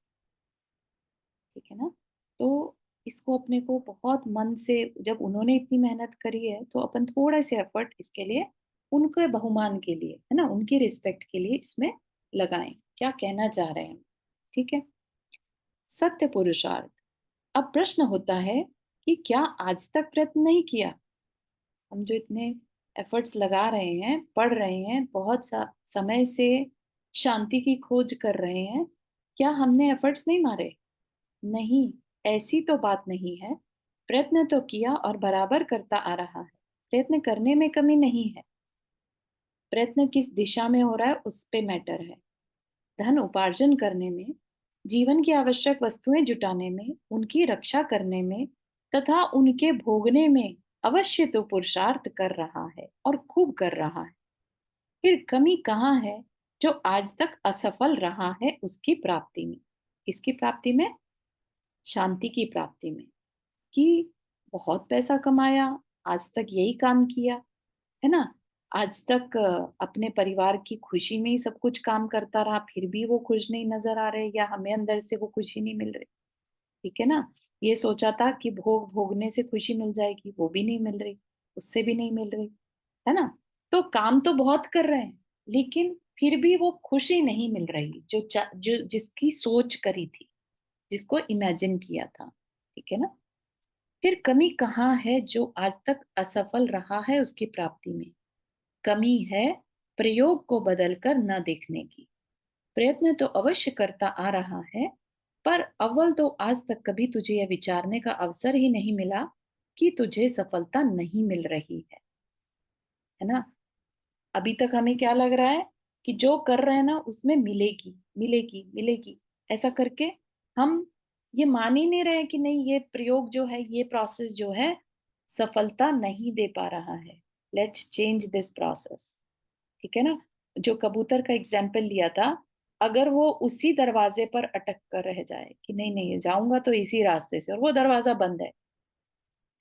ठीक है ना? तो इसको अपने को बहुत मन से, जब उन्होंने इतनी मेहनत करी है तो अपन थोड़े से एफर्ट इसके लिए, उनके बहुमान के लिए, है ना, उनकी रिस्पेक्ट के लिए इसमें लगाएं। क्या कहना चाह रहे हैं? ठीक है, सत्य पुरुषार्थ। अब प्रश्न होता है कि क्या आज तक प्रयत्न नहीं किया? हम जो इतने एफर्ट्स लगा रहे हैं, पढ़ रहे हैं, बहुत समय से शांति की खोज कर रहे हैं, क्या हमने एफर्ट्स नहीं मारे? नहीं, ऐसी तो बात नहीं है। प्रयत्न तो किया और बराबर करता आ रहा है। प्रयत्न करने में कमी नहीं है। प्रयत्न किस दिशा में हो रहा है उस पे मैटर है। धन उपार्जन करने में, जीवन की आवश्यक वस्तुएं जुटाने में, उनकी रक्षा करने में तथा उनके भोगने में अवश्य तो पुरुषार्थ कर रहा है और खूब कर रहा है। फिर कमी कहाँ है जो आज तक असफल रहा है उसकी प्राप्ति में? किसकी प्राप्ति में? शांति की प्राप्ति में। कि बहुत पैसा कमाया, आज तक यही काम किया, है ना, आज तक अपने परिवार की खुशी में ही सब कुछ काम करता रहा, फिर भी वो खुश नहीं नजर आ रहे, या हमें अंदर से वो खुशी नहीं मिल रही। ठीक है ना? ये सोचा था कि भोग भोगने से खुशी मिल जाएगी, वो भी नहीं मिल रही, उससे भी नहीं मिल रही, है ना? तो काम तो बहुत कर रहे हैं, लेकिन फिर भी वो खुशी नहीं मिल रही जो जिसकी सोच करी थी, जिसको इमेजिन किया था। ठीक है ना? फिर कमी कहाँ है जो आज तक असफल रहा है उसकी प्राप्ति में? कमी है प्रयोग को बदलकर न देखने की। प्रयत्न तो अवश्य करता आ रहा है, पर अव्वल तो आज तक कभी तुझे यह विचारने का अवसर ही नहीं मिला कि तुझे सफलता नहीं मिल रही है ना? अभी तक हमें क्या लग रहा है कि जो कर रहे हैं ना उसमें मिलेगी मिलेगी मिलेगी, ऐसा करके हम ये मान ही नहीं रहे कि नहीं, ये प्रयोग जो है, ये प्रोसेस जो है, सफलता नहीं दे पा रहा है। Let's change this process. ठीक है ना? जो कबूतर का एग्जाम्पल लिया था, अगर वो उसी दरवाजे पर अटक कर रह जाए कि नहीं नहीं जाऊंगा तो इसी रास्ते से, और वो दरवाजा बंद है,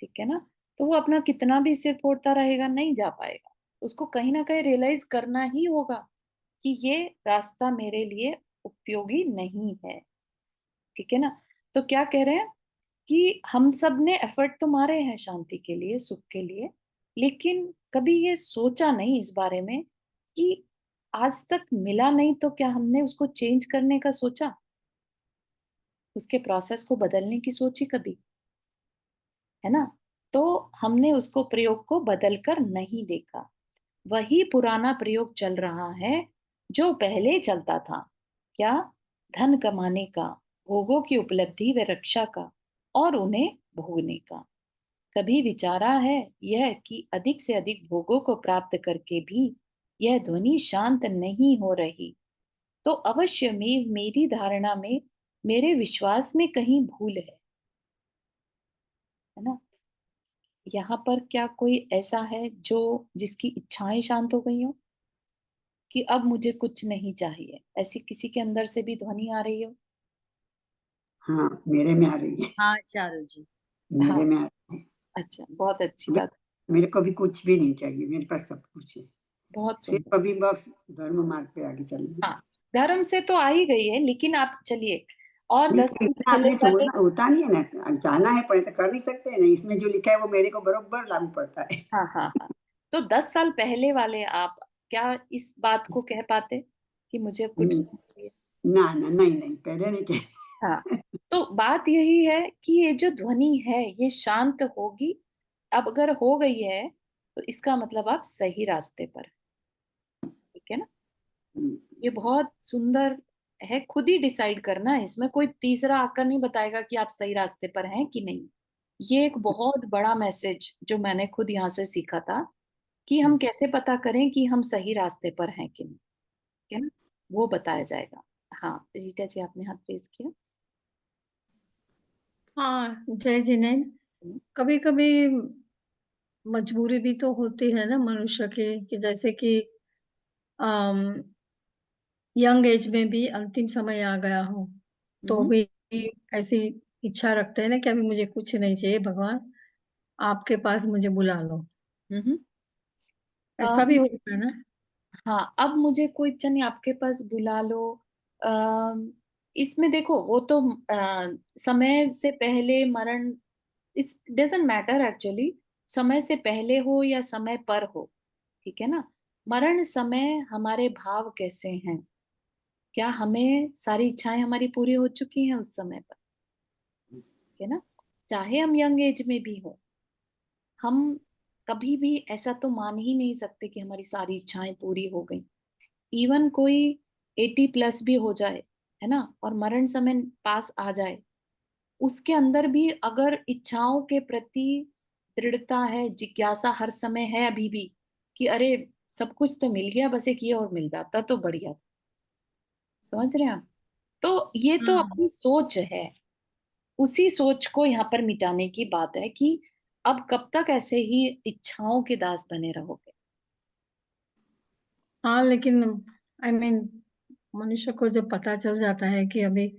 ठीक है ना, तो वो अपना कितना भी सिर फोड़ता रहेगा, नहीं जा पाएगा। उसको कहीं ना कहीं रियलाइज करना ही होगा कि ये रास्ता मेरे लिए उपयोगी नहीं है। ठीक है ना? तो क्या कह रहे हैं कि हम सब ने एफर्ट तो मारे हैं शांति के लिए, सुख के लिए, लेकिन कभी ये सोचा नहीं इस बारे में कि आज तक मिला नहीं तो क्या हमने उसको चेंज करने का सोचा? उसके प्रोसेस को बदलने की सोची कभी? है ना? तो हमने उसको प्रयोग को बदल कर नहीं देखा। वही पुराना प्रयोग चल रहा है जो पहले चलता था। क्या? धन कमाने का, भोगों की उपलब्धि व रक्षा का और उन्हें भोगने का। कभी विचारा है यह कि अधिक से अधिक भोगों को प्राप्त करके भी यह ध्वनि शांत नहीं हो रही, तो अवश्य में मेरी धारणा में, मेरे विश्वास में कहीं भूल है ना? यहाँ पर क्या कोई ऐसा है जो जिसकी इच्छाएं शांत हो गई हो कि अब मुझे कुछ नहीं चाहिए, ऐसी किसी के अंदर से भी ध्वनि आ रही हो? हाँ, मेरे में आ रही है। हाँ चारू जी। हाँ, मेरे में आ रही है। अच्छा, बहुत अच्छी मे- बात। मेरे को भी कुछ भी नहीं चाहिए, मेरे पास सब कुछ है। बहुत सुंदर। सिर्फ अभी बस धर्म मार्ग पे आगे चलना है। हाँ, धर्म से तो आ ही गई है, लेकिन आप चलिए और नहीं 10 तो साल इतना पहले एटलीस्ट वाले। होता नहीं है ना, जाना है पड़े तो कर नहीं सकते हैं ना, इसमें जो लिखा है वो मेरे को बरोबर लागू पड़ता है। हाँ हाँ हाँ, तो 10 साल पहले वाले आप क्या इस बात को कह पाते कि मुझे अब कुछ नहीं चाहिए? ना ना, नहीं नहीं, पहले नहीं कह। हाँ, तो बात यही है कि ये जो ध्वनि है ये शांत होगी। अब अगर हो गई है तो इसका मतलब आप सही रास्ते पर हैं। ठीक है ना? ये बहुत सुंदर है, खुद ही डिसाइड करना है, इसमें कोई तीसरा आकर नहीं बताएगा कि आप सही रास्ते पर हैं कि नहीं। ये एक बहुत बड़ा मैसेज जो मैंने खुद यहाँ से सीखा था कि हम कैसे पता करें कि हम सही रास्ते पर हैं कि नहीं। ठीक है ना? वो बताया जाएगा। हाँ, रीटा जी आपने हाथ रेज किया। हाँ, जय जिनेंद्र। हम्म, कभी-कभी मजबूरी भी तो होती है ना मनुष्य की, कि जैसे कि अम, यंग एज में भी अंतिम समय आ गया हो, तो हम्म, भी ऐसी इच्छा रखते हैं ना कि अभी मुझे कुछ नहीं चाहिए भगवान, आपके पास मुझे बुला लो। हम्म। ऐसा भी होता है ना? हाँ, अब मुझे कोई चने आपके पास बुला लो। अम, इसमें देखो वो तो समय से पहले मरण, इट्स डजेंट मैटर एक्चुअली, समय से पहले हो या समय पर हो। ठीक है ना? मरण समय हमारे भाव कैसे हैं? क्या हमें सारी इच्छाएं हमारी पूरी हो चुकी हैं उस समय पर? ठीक है ना? चाहे हम यंग एज में भी हो, हम कभी भी ऐसा तो मान ही नहीं सकते कि हमारी सारी इच्छाएं पूरी हो गई। इवन कोई 80+ भी हो जाए, है ना, और मरण समय पास आ जाए, उसके अंदर भी अगर इच्छाओं के प्रति दृढ़ता है, जिज्ञासा हर समय है अभी भी कि अरे सब कुछ तो मिल गया, बस एक ये और मिल जाता तो बढ़िया था। समझ रहे हैं आप? तो ये तो हाँ। अपनी सोच है। उसी सोच को यहाँ पर मिटाने की बात है कि अब कब तक ऐसे ही इच्छाओं के दास बने रहोगे? हाँ, लेकिन आई मीन मनुष्य को जब पता चल जाता है कि अभी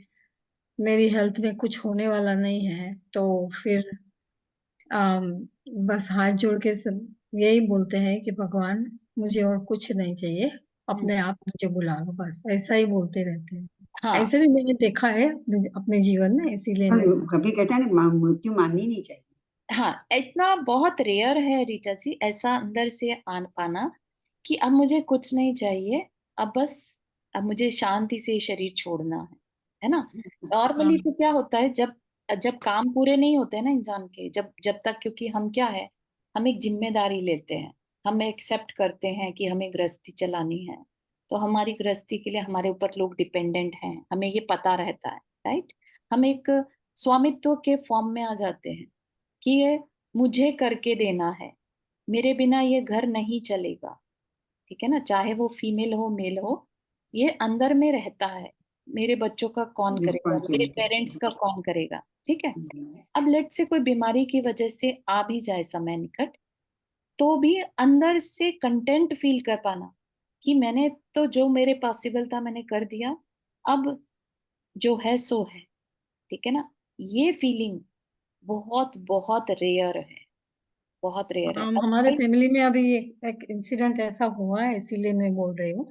मेरी हेल्थ में कुछ होने वाला नहीं है, तो फिर अम, बस हाथ जोड़ के सब यही बोलते हैं कि भगवान मुझे और कुछ नहीं चाहिए, हम्म, अपने आप मुझे बुला लो, बस ऐसा ही बोलते रहते हैं। हाँ ऐसे भी मैंने देखा है अपने जीवन में, इसीलिए हाँ, मैं कभी कहते हैं ना मृत्यु माननी नहीं चाहिए। हाँ, इतना बहुत रेयर है रीटा जी ऐसा अंदर से आन पाना कि अब मुझे कुछ नहीं चाहिए, अब बस अब मुझे शांति से ये शरीर छोड़ना है ना? हाँ। नॉर्मली तो क्या होता है, जब जब काम पूरे नहीं होते हैं ना इंसान के, जब जब तक, क्योंकि हम क्या है, हम एक जिम्मेदारी लेते हैं, हम एक्सेप्ट करते हैं कि हमें गृहस्थी चलानी है, तो हमारी गृहस्थी के लिए हमारे ऊपर लोग डिपेंडेंट हैं, हमें ये पता रहता है, राइट? हम एक स्वामित्व के फॉर्म में आ जाते हैं कि ये मुझे करके देना है, मेरे बिना ये घर नहीं चलेगा। ठीक है ना? चाहे वो फीमेल हो मेल हो, ये अंदर में रहता है। मेरे बच्चों का कौन करेगा, मेरे पेरेंट्स रिस्पॉन्सिबिलिटी। का कौन करेगा? ठीक है। अब लेट से कोई बीमारी की वजह से आ भी जाए समय निकट, तो भी अंदर से कंटेंट फील कर पाना कि मैंने तो जो मेरे पॉसिबल था मैंने कर दिया, अब जो है सो है। ठीक है ना? ये फीलिंग बहुत बहुत रेयर है, बहुत रेयर है। अब हमारे कोई, फैमिली में अभी एक इंसिडेंट ऐसा हुआ है, इसीलिए मैं बोल रही हूँ।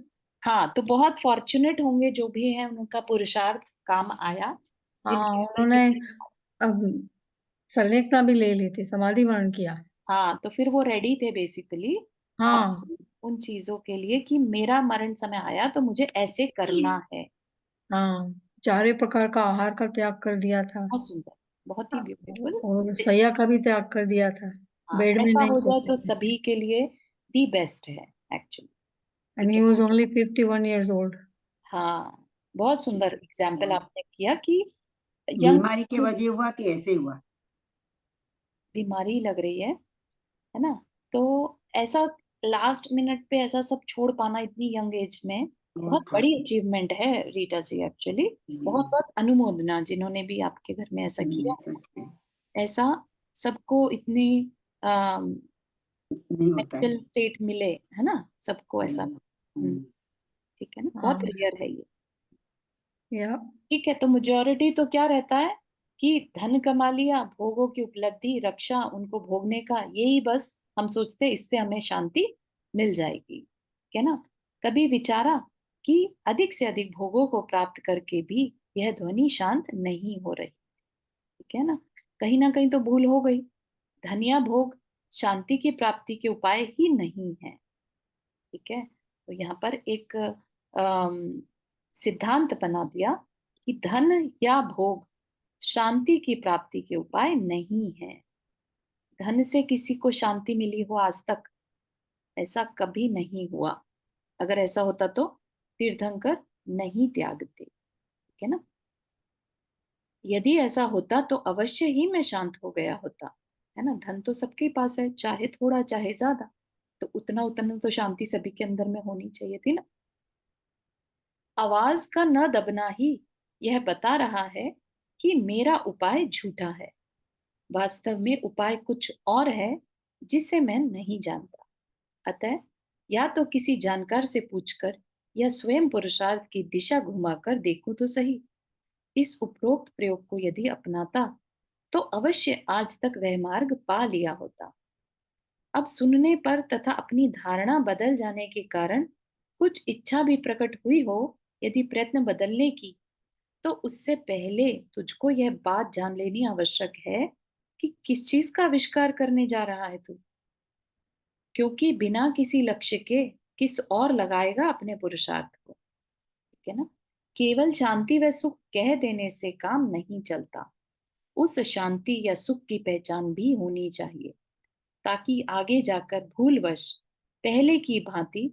हाँ, तो बहुत फॉर्चुनेट होंगे जो भी हैं, उनका पुरुषार्थ काम आया, हाँ, जिनके उन्होंने अब संलेखना भी ले ली थी, समाधि वर्ण किया। हाँ, तो फिर वो रेडी थे बेसिकली हाँ उन चीजों के लिए कि मेरा मरण समय आया तो मुझे ऐसे करना है। हाँ, 4 प्रकार का आहार का त्याग कर दिया था बहुत सुंदर, बहुत ही ब्यूटीफुल। और सैया का भी त्याग कर दिया था। हाँ, बेड में ऐसा नहीं हो जाए सोते तो थे। सभी के लिए दी बेस्ट है एक्चुअली। एंड ठीक ही है, वाज ओनली 51 years old। हाँ, बहुत सुंदर एग्जाम्पल आपने किया कि यंग बीमारी के वजह हुआ कि ऐसे हुआ? बीमारी लग रही है ना? तो ऐसा लास्ट मिनट पे ऐसा सब छोड़ पाना इतनी यंग एज में बहुत था। बड़ी अचीवमेंट है रीटा जी एक्चुअली। बहुत बहुत अनुमोदना जिन्होंने भी आपके घर में ऐसा किया। ऐसा सबको इतनी नहीं होता है। मेंटल स्टेट मिले, है ना? सबको ऐसा ठीक है ना, बहुत हाँ रेयर है ये। या ठीक है, तो मेजोरिटी तो क्या रहता है कि धन कमा लिया, भोगों की उपलब्धि, रक्षा, उनको भोगने का, यही बस हम सोचते हैं इससे हमें शांति मिल जाएगी। ठीक है ना? कभी विचारा कि अधिक से अधिक भोगों को प्राप्त करके भी यह ध्वनि शांत नहीं हो रही। ठीक है ना कहीं तो भूल हो गई। धन या भोग शांति की प्राप्ति के उपाय ही नहीं है। ठीक है, तो यहाँ पर एक सिद्धांत बना दिया कि धन या भोग शांति की प्राप्ति के उपाय नहीं है। धन से किसी को शांति मिली हो आज तक? ऐसा कभी नहीं हुआ। अगर ऐसा होता तो तीर्थंकर नहीं त्यागते। ठीक है ना? यदि ऐसा होता तो अवश्य ही मैं शांत हो गया होता। है ना? धन तो सबके पास है, चाहे थोड़ा चाहे ज्यादा, तो उतना उतना तो शांति सभी के अंदर में होनी चाहिए थी ना। आवाज का न दबना ही यह बता रहा है कि मेरा उपाय झूठा है। वास्तव में उपाय कुछ और है जिसे मैं नहीं जानता। अतः या तो किसी जानकार से पूछकर या स्वयं पुरुषार्थ की दिशा घुमाकर देखूं तो सही। इस उपरोक्त प्रयोग को यदि अपनाता तो अवश्य आज तक वह मार्ग पा लिया होता। अब सुनने पर तथा अपनी धारणा बदल जाने के कारण कुछ इच्छा भी प्रकट हुई हो यदि प्रयत्न बदलने की, तो उससे पहले तुझको यह बात जान लेनी आवश्यक है कि किस चीज का आविष्कार करने जा रहा है तू। क्योंकि बिना किसी लक्ष्य के किस और लगाएगा अपने पुरुषार्थ को। ठीक है ना? केवल शांति व सुख कह देने से काम नहीं चलता। उस शांति या सुख की पहचान भी होनी चाहिए, ताकि आगे जाकर भूलवश पहले की भांति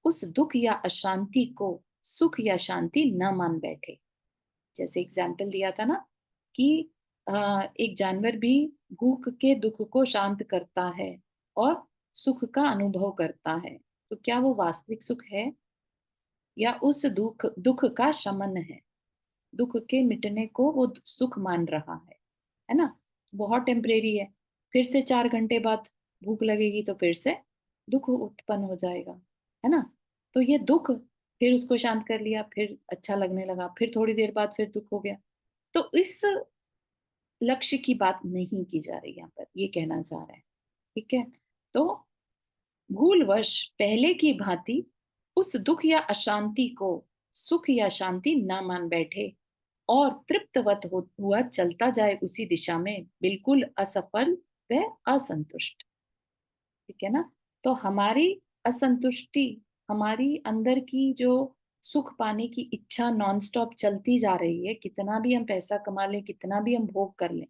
उस दुख या अशांति को सुख या शांति न मान बैठे। जैसे एग्जाम्पल दिया था ना कि एक जानवर भी भूख के दुख को शांत करता है और सुख का अनुभव करता है, तो क्या वो वास्तविक सुख है या उस दुख दुख का शमन है? दुख के मिटने को वो सुख मान रहा है ना? बहुत टेम्परेरी है, फिर से 4 घंटे बाद भूख लगेगी तो फिर से दुख उत्पन्न हो जाएगा, है ना? तो ये दुख, फिर उसको शांत कर लिया, फिर अच्छा लगने लगा, फिर थोड़ी देर बाद फिर दुख हो गया। तो इस लक्ष्य की बात नहीं की जा रही यहाँ पर, ये कहना चाह रहे हैं। ठीक है, तो भूलवश पहले की भांति उस दुख या अशांति को सुख या शांति ना मान बैठे और तृप्तवत हुआ चलता जाए उसी दिशा में, बिल्कुल असफल व असंतुष्ट। ठीक है ना? तो हमारी असंतुष्टि, हमारी अंदर की जो सुख पाने की इच्छा नॉन स्टॉप चलती जा रही है, कितना भी हम पैसा कमा लें, कितना भी हम भोग कर लें,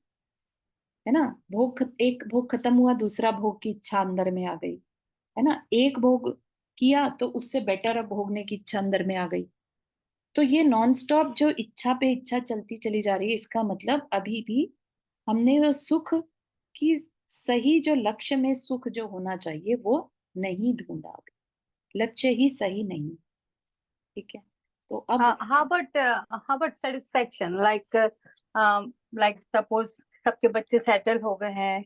है ना? एक भोग खत्म हुआ, दूसरा भोग की इच्छा अंदर में आ गई, है ना? एक भोग किया तो उससे बेटर अब भोगने की इच्छा अंदर में आ गई। तो ये नॉन स्टॉप जो इच्छा पे इच्छा चलती चली जा रही है, इसका मतलब अभी भी हमने वो सुख की सही जो लक्ष्य में सुख जो होना चाहिए वो नहीं ढूंढा अभी। लक्ष्य ही सही नहीं। ठीक है, तो अब how about satisfaction, like suppose सबके बच्चे सेटल हो गए हैं,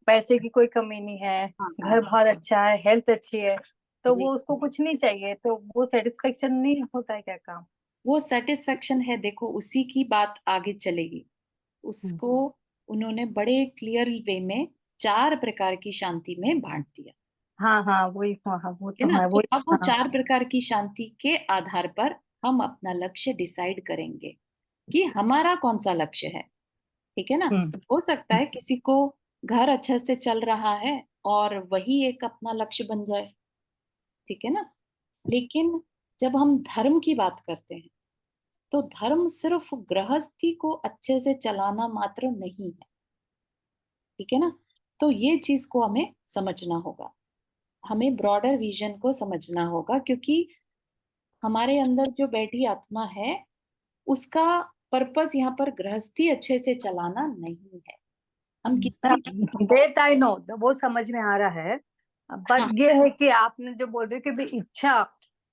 पैसे की कोई कमी नहीं है, घर बार अच्छा है, हेल्थ अच्छी है, तो जी, वो उसको कुछ नहीं चाहिए, तो वो सेटिस्फेक्शन नहीं होता है क्या काम? वो सेटिस्फेक्शन है, देखो उसी की बात आगे चलेगी। उसको उन्होंने बड़े क्लियर वे में 4 प्रकार की शांति में बांट दिया। हाँ हाँ वही, हाँ वो है तो ना। है तो वही। अब वो हाँ 4 प्रकार की शांति के आधार पर हम अपना लक्ष्य डिसाइड करेंगे कि हमारा कौन सा लक्ष्य है। ठीक है ना। हो सकता है किसी को घर अच्छे से चल रहा है और वही एक अपना लक्ष्य बन जाए। ठीक है ना। लेकिन जब हम धर्म की बात करते हैं तो धर्म सिर्फ गृहस्थी को अच्छे से चलाना मात्र नहीं है। ठीक है ना। तो ये चीज को हमें समझना होगा, हमें ब्रॉडर विजन को समझना होगा, क्योंकि हमारे अंदर जो बैठी आत्मा है उसका पर्पस यहाँ पर गृहस्थी अच्छे से चलाना नहीं है। हम किसी देट आई नो, वो समझ में आ रहा है। बट हाँ ये है कि आपने जो बोल रहे हो कि भाई इच्छा,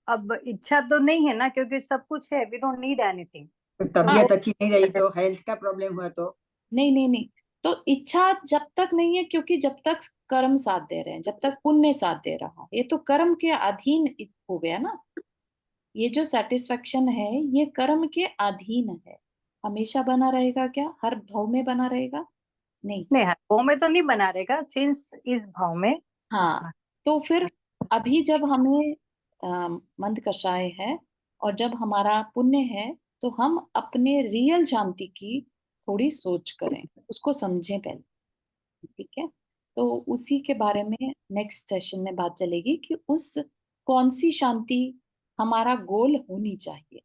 अब इच्छा तो नहीं है ना, क्योंकि सब कुछ है, वी डोंट नीड एनीथिंग। तो तो हाँ तबीयत अच्छी नहीं रही तो, हेल्थ का प्रॉब्लम हुआ तो, नहीं नहीं नहीं, तो इच्छा जब तक नहीं है, क्योंकि जब तक कर्म साथ दे रहे हैं, जब तक पुण्य साथ दे रहा है, ये तो कर्म के अधीन हो गया ना। ये जो सेटिस्फेक्शन है ये कर्म के अधीन है। हमेशा बना रहेगा क्या, हर भाव में बना रहेगा? नहीं। नहीं, वो में तो नहीं बना रहेगा, सिंस इस भाव में। हाँ, तो फिर अभी जब हमें मंद कषाय है और जब हमारा पुण्य है, तो हम अपने रियल शांति की थोड़ी सोच करें, उसको समझें पहले। ठीक है। तो उसी के बारे में नेक्स्ट सेशन में बात चलेगी कि उस कौन सी शांति हमारा गोल होनी चाहिए।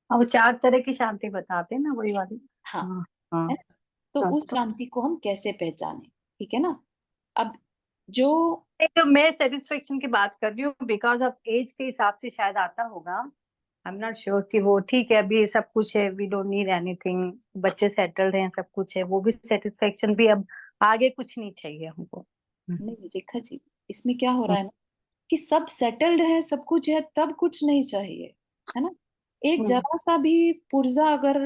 अब वो 4 तरह की शांति बताते हैं ना, वही वाली। हाँ, हाँ हाँ है ना। तो हाँ, उस शांति को हम कैसे पहचाने? ठीक है ना। अब जो तो मैं सेटिस्फेक्शन की बात कर रही हूँ, बिकॉज ऑफ एज के हिसाब से शायद आता होगा। आई एम नॉट श्योर कि वो ठीक है, अभी सब कुछ है, वी डोंट नीड एनीथिंग, बच्चे सेटल्ड हैं, सब कुछ है, वो भी सेटिस्फेक्शन भी, अब आगे कुछ नहीं चाहिए हमको। नहीं रेखा जी, इसमें क्या हो रहा है ना कि सब सेटल्ड है, सब कुछ है, तब कुछ नहीं चाहिए, है ना। एक जरा सा भी पुर्जा अगर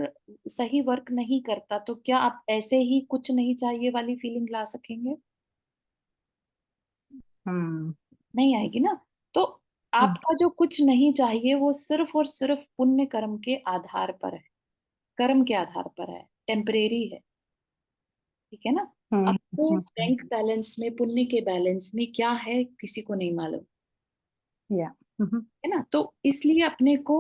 सही वर्क नहीं करता तो क्या आप ऐसे ही कुछ नहीं चाहिए वाली फीलिंग ला सकेंगे? हम्म नहीं आएगी ना। तो आपका जो कुछ नहीं चाहिए वो सिर्फ और सिर्फ पुण्य कर्म के आधार पर है, कर्म के आधार पर है, टेम्परेरी है। ठीक है ना। आपको बैंक बैलेंस में, पुण्य के बैलेंस में क्या है किसी को नहीं मालूम, या है ना। तो इसलिए अपने को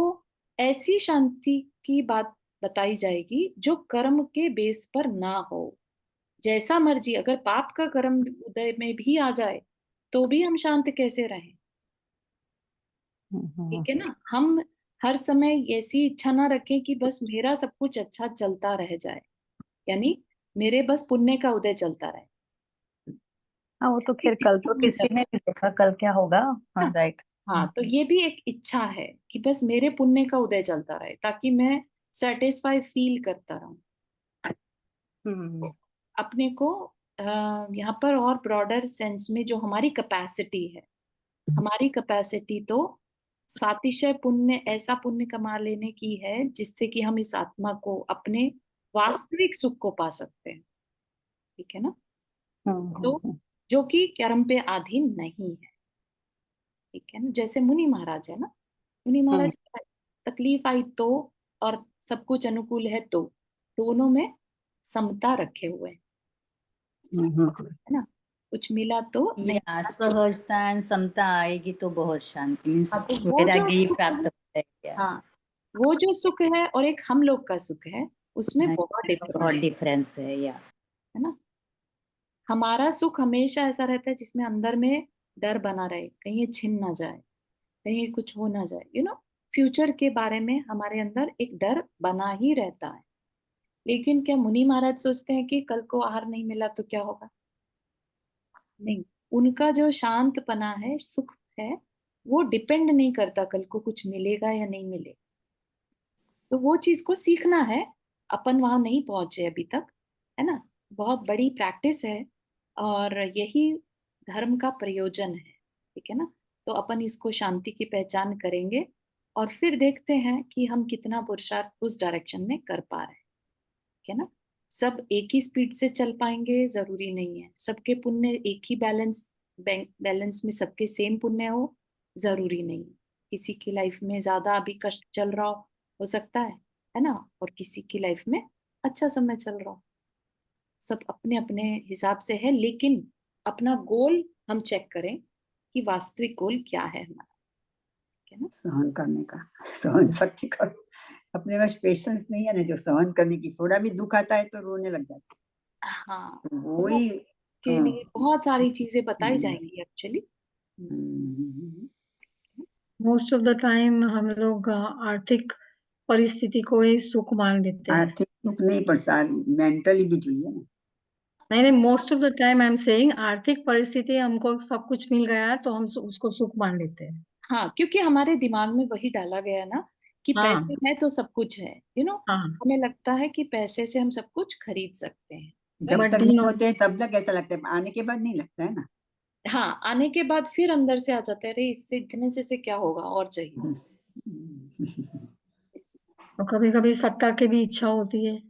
ऐसी शांति की बात बताई जाएगी जो कर्म के बेस पर ना हो। जैसा मर्जी अगर पाप का कर्म उदय में भी आ जाए तो भी हम शांत कैसे रहें? ठीक है ना। हम हर समय ऐसी इच्छा ना रखें कि बस मेरा सब कुछ अच्छा चलता रह जाए, यानी मेरे बस पुण्य का उदय चलता रहे। हाँ, वो तो ऐसी खैर कल इच्छा तो नहीं किसी कर ने नहीं देखा, कल क्या होगा। हाँ सकते। राइट। हाँ, तो ये भी एक इच्छा है कि बस मेरे पुण्य का उदय चलता रहे ताकि मैं सेटिस्फाई फील करता रहूं। हम्म अपने को यहाँ पर और ब्रॉडर सेंस में जो हमारी कैपेसिटी है, हमारी कैपेसिटी तो सातिशय पुण्य, ऐसा पुण्य कमा लेने की है जिससे कि हम इस आत्मा को अपने वास्तविक सुख को पा सकते हैं। ठीक है ना। तो जो कि कर्म पे अधीन नहीं है। ठीक है ना। जैसे मुनि महाराज है ना, मुनि महाराज तकलीफ आई तो और सब कुछ अनुकूल है तो दोनों में समता रखे हुए हैं, है ना। कुछ मिला तो नहीं। या सहजता एंड समता आएगी तो बहुत शांति, मीन्स हाँ, तो वो जो वैराग्य ही सुख प्राप्त है, हो जाएगा। हाँ, वो जो सुख है और एक हम लोग का सुख है, उसमें हाँ, बहुत डिफरेंस बहुत डिफरेंस है या है ना। हमारा सुख हमेशा ऐसा रहता है जिसमें अंदर में डर बना रहे, कहीं ये छिन ना जाए, कहीं कुछ हो ना जाए, फ्यूचर के बारे में हमारे अंदर एक डर बना ही रहता है। लेकिन क्या मुनि महाराज सोचते हैं कि कल को आहार नहीं मिला तो क्या होगा? नहीं। उनका जो शांतपना है, सुख है, वो डिपेंड नहीं करता कल को कुछ मिलेगा या नहीं मिलेगा। तो वो चीज को सीखना है, अपन वहां नहीं पहुंचे अभी तक, है ना। बहुत बड़ी प्रैक्टिस है और यही धर्म का प्रयोजन है। ठीक है ना। तो अपन इसको शांति की पहचान करेंगे और फिर देखते हैं कि हम कितना पुरुषार्थ उस डायरेक्शन में कर पा रहे हैं। ठीक है ना। सब एक ही स्पीड से चल पाएंगे जरूरी नहीं है, सबके पुण्य एक ही बैलेंस में सबके सेम पुण्य जरूरी नहीं है। किसी की लाइफ में ज्यादा अभी कष्ट चल रहा हो सकता है ना, और किसी की लाइफ में अच्छा समय चल रहा हो। सब अपने अपने हिसाब से है, लेकिन अपना गोल हम चेक करें कि वास्तविक गोल क्या है हमारा, ठीक है ना? सहन करने का, सहन शक्ति का, अपने पास पेशेंस नहीं है ना जो सहन करने की। थोड़ा भी दुख आता है तो रोने लग जाते हाँ, हैं। वो वही के हाँ, लिए बहुत सारी चीजें बताई हम्म, जाएंगी actually. Most of the time हम लोग आर्थिक परिस्थिति को ही सुख मान लेते हैं। आर्थिक सुख नहीं पर मेंटली भी चाहिए ना। नहीं नहीं, most of the time I am saying आर्थिक परिस्थिति, हमको सब कुछ मिल गया है तो हम उसको सुख मान लेते हैं। हाँ, क्योंकि हमारे दिमाग में वही डाला गया ना कि हाँ पैसे है तो सब कुछ है, हाँ, हमें लगता है कि पैसे से हम सब कुछ खरीद सकते हैं। जब बट तक डू नहीं नॉट, होते तब तक ऐसा लगता है, आने के बाद नहीं लगता है ना। हाँ, आने के बाद फिर अंदर से आ जाता है, अरे इससे इतने से क्या होगा, और चाहिए। तो कभी कभी सत्ता की भी इच्छा होती है,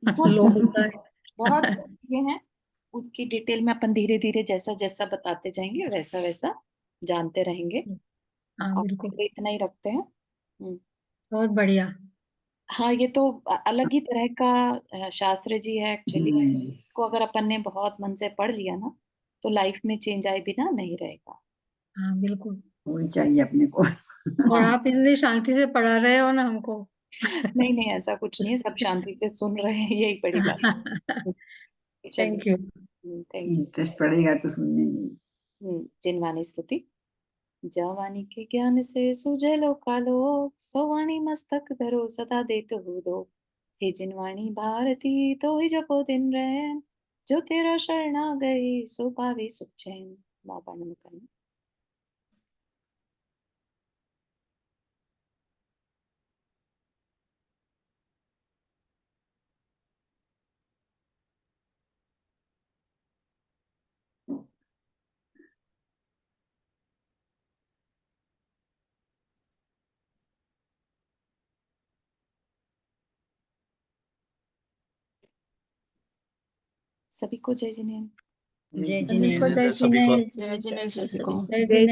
बहुत लोभ होता है। बहुत चीजें हैं, उसकी डिटेल में अपन धीरे धीरे जैसा जैसा बताते जाएंगे वैसा वैसा जानते रहेंगे। हाँ अब बिल्कुल, इतना ही रखते हैं। बहुत बढ़िया। हाँ, ये तो अलग ही तरह का शास्त्र जी है एक्चुअली। इसको अगर अपन ने बहुत मन से पढ़ लिया ना तो लाइफ में चेंज आए बिना नहीं रहेगा। हाँ बिल्कुल, वही चाहिए अपने को। और हाँ, आप इतनी शांति से पढ़ा रहे हो ना हमको। नहीं नहीं, ऐसा कुछ नहीं है, सब शांति से सुन रहे हैं, यही बड़ी बात है। चलिए, thank you. Thank you. Interest पड़ेगा तो सुनने में। जिनवानी स्तुति। जवानी के ज्ञान से सूझे लो कालो, सोवाणी मस्तक धरो सदा देत हो दो। हे जिनवाणी भारती तो ही जपो दिन रैन, जो तेरा शरणा गई सो पावे सुख चैन। बाबा नमः। सभी को जय जिनेन्द्र। जय सभी को जिनेन्द्र। जय सभी को जिनेन्द्र, जय जिनेन्द्र सभी को। जय जिनेन्द्र।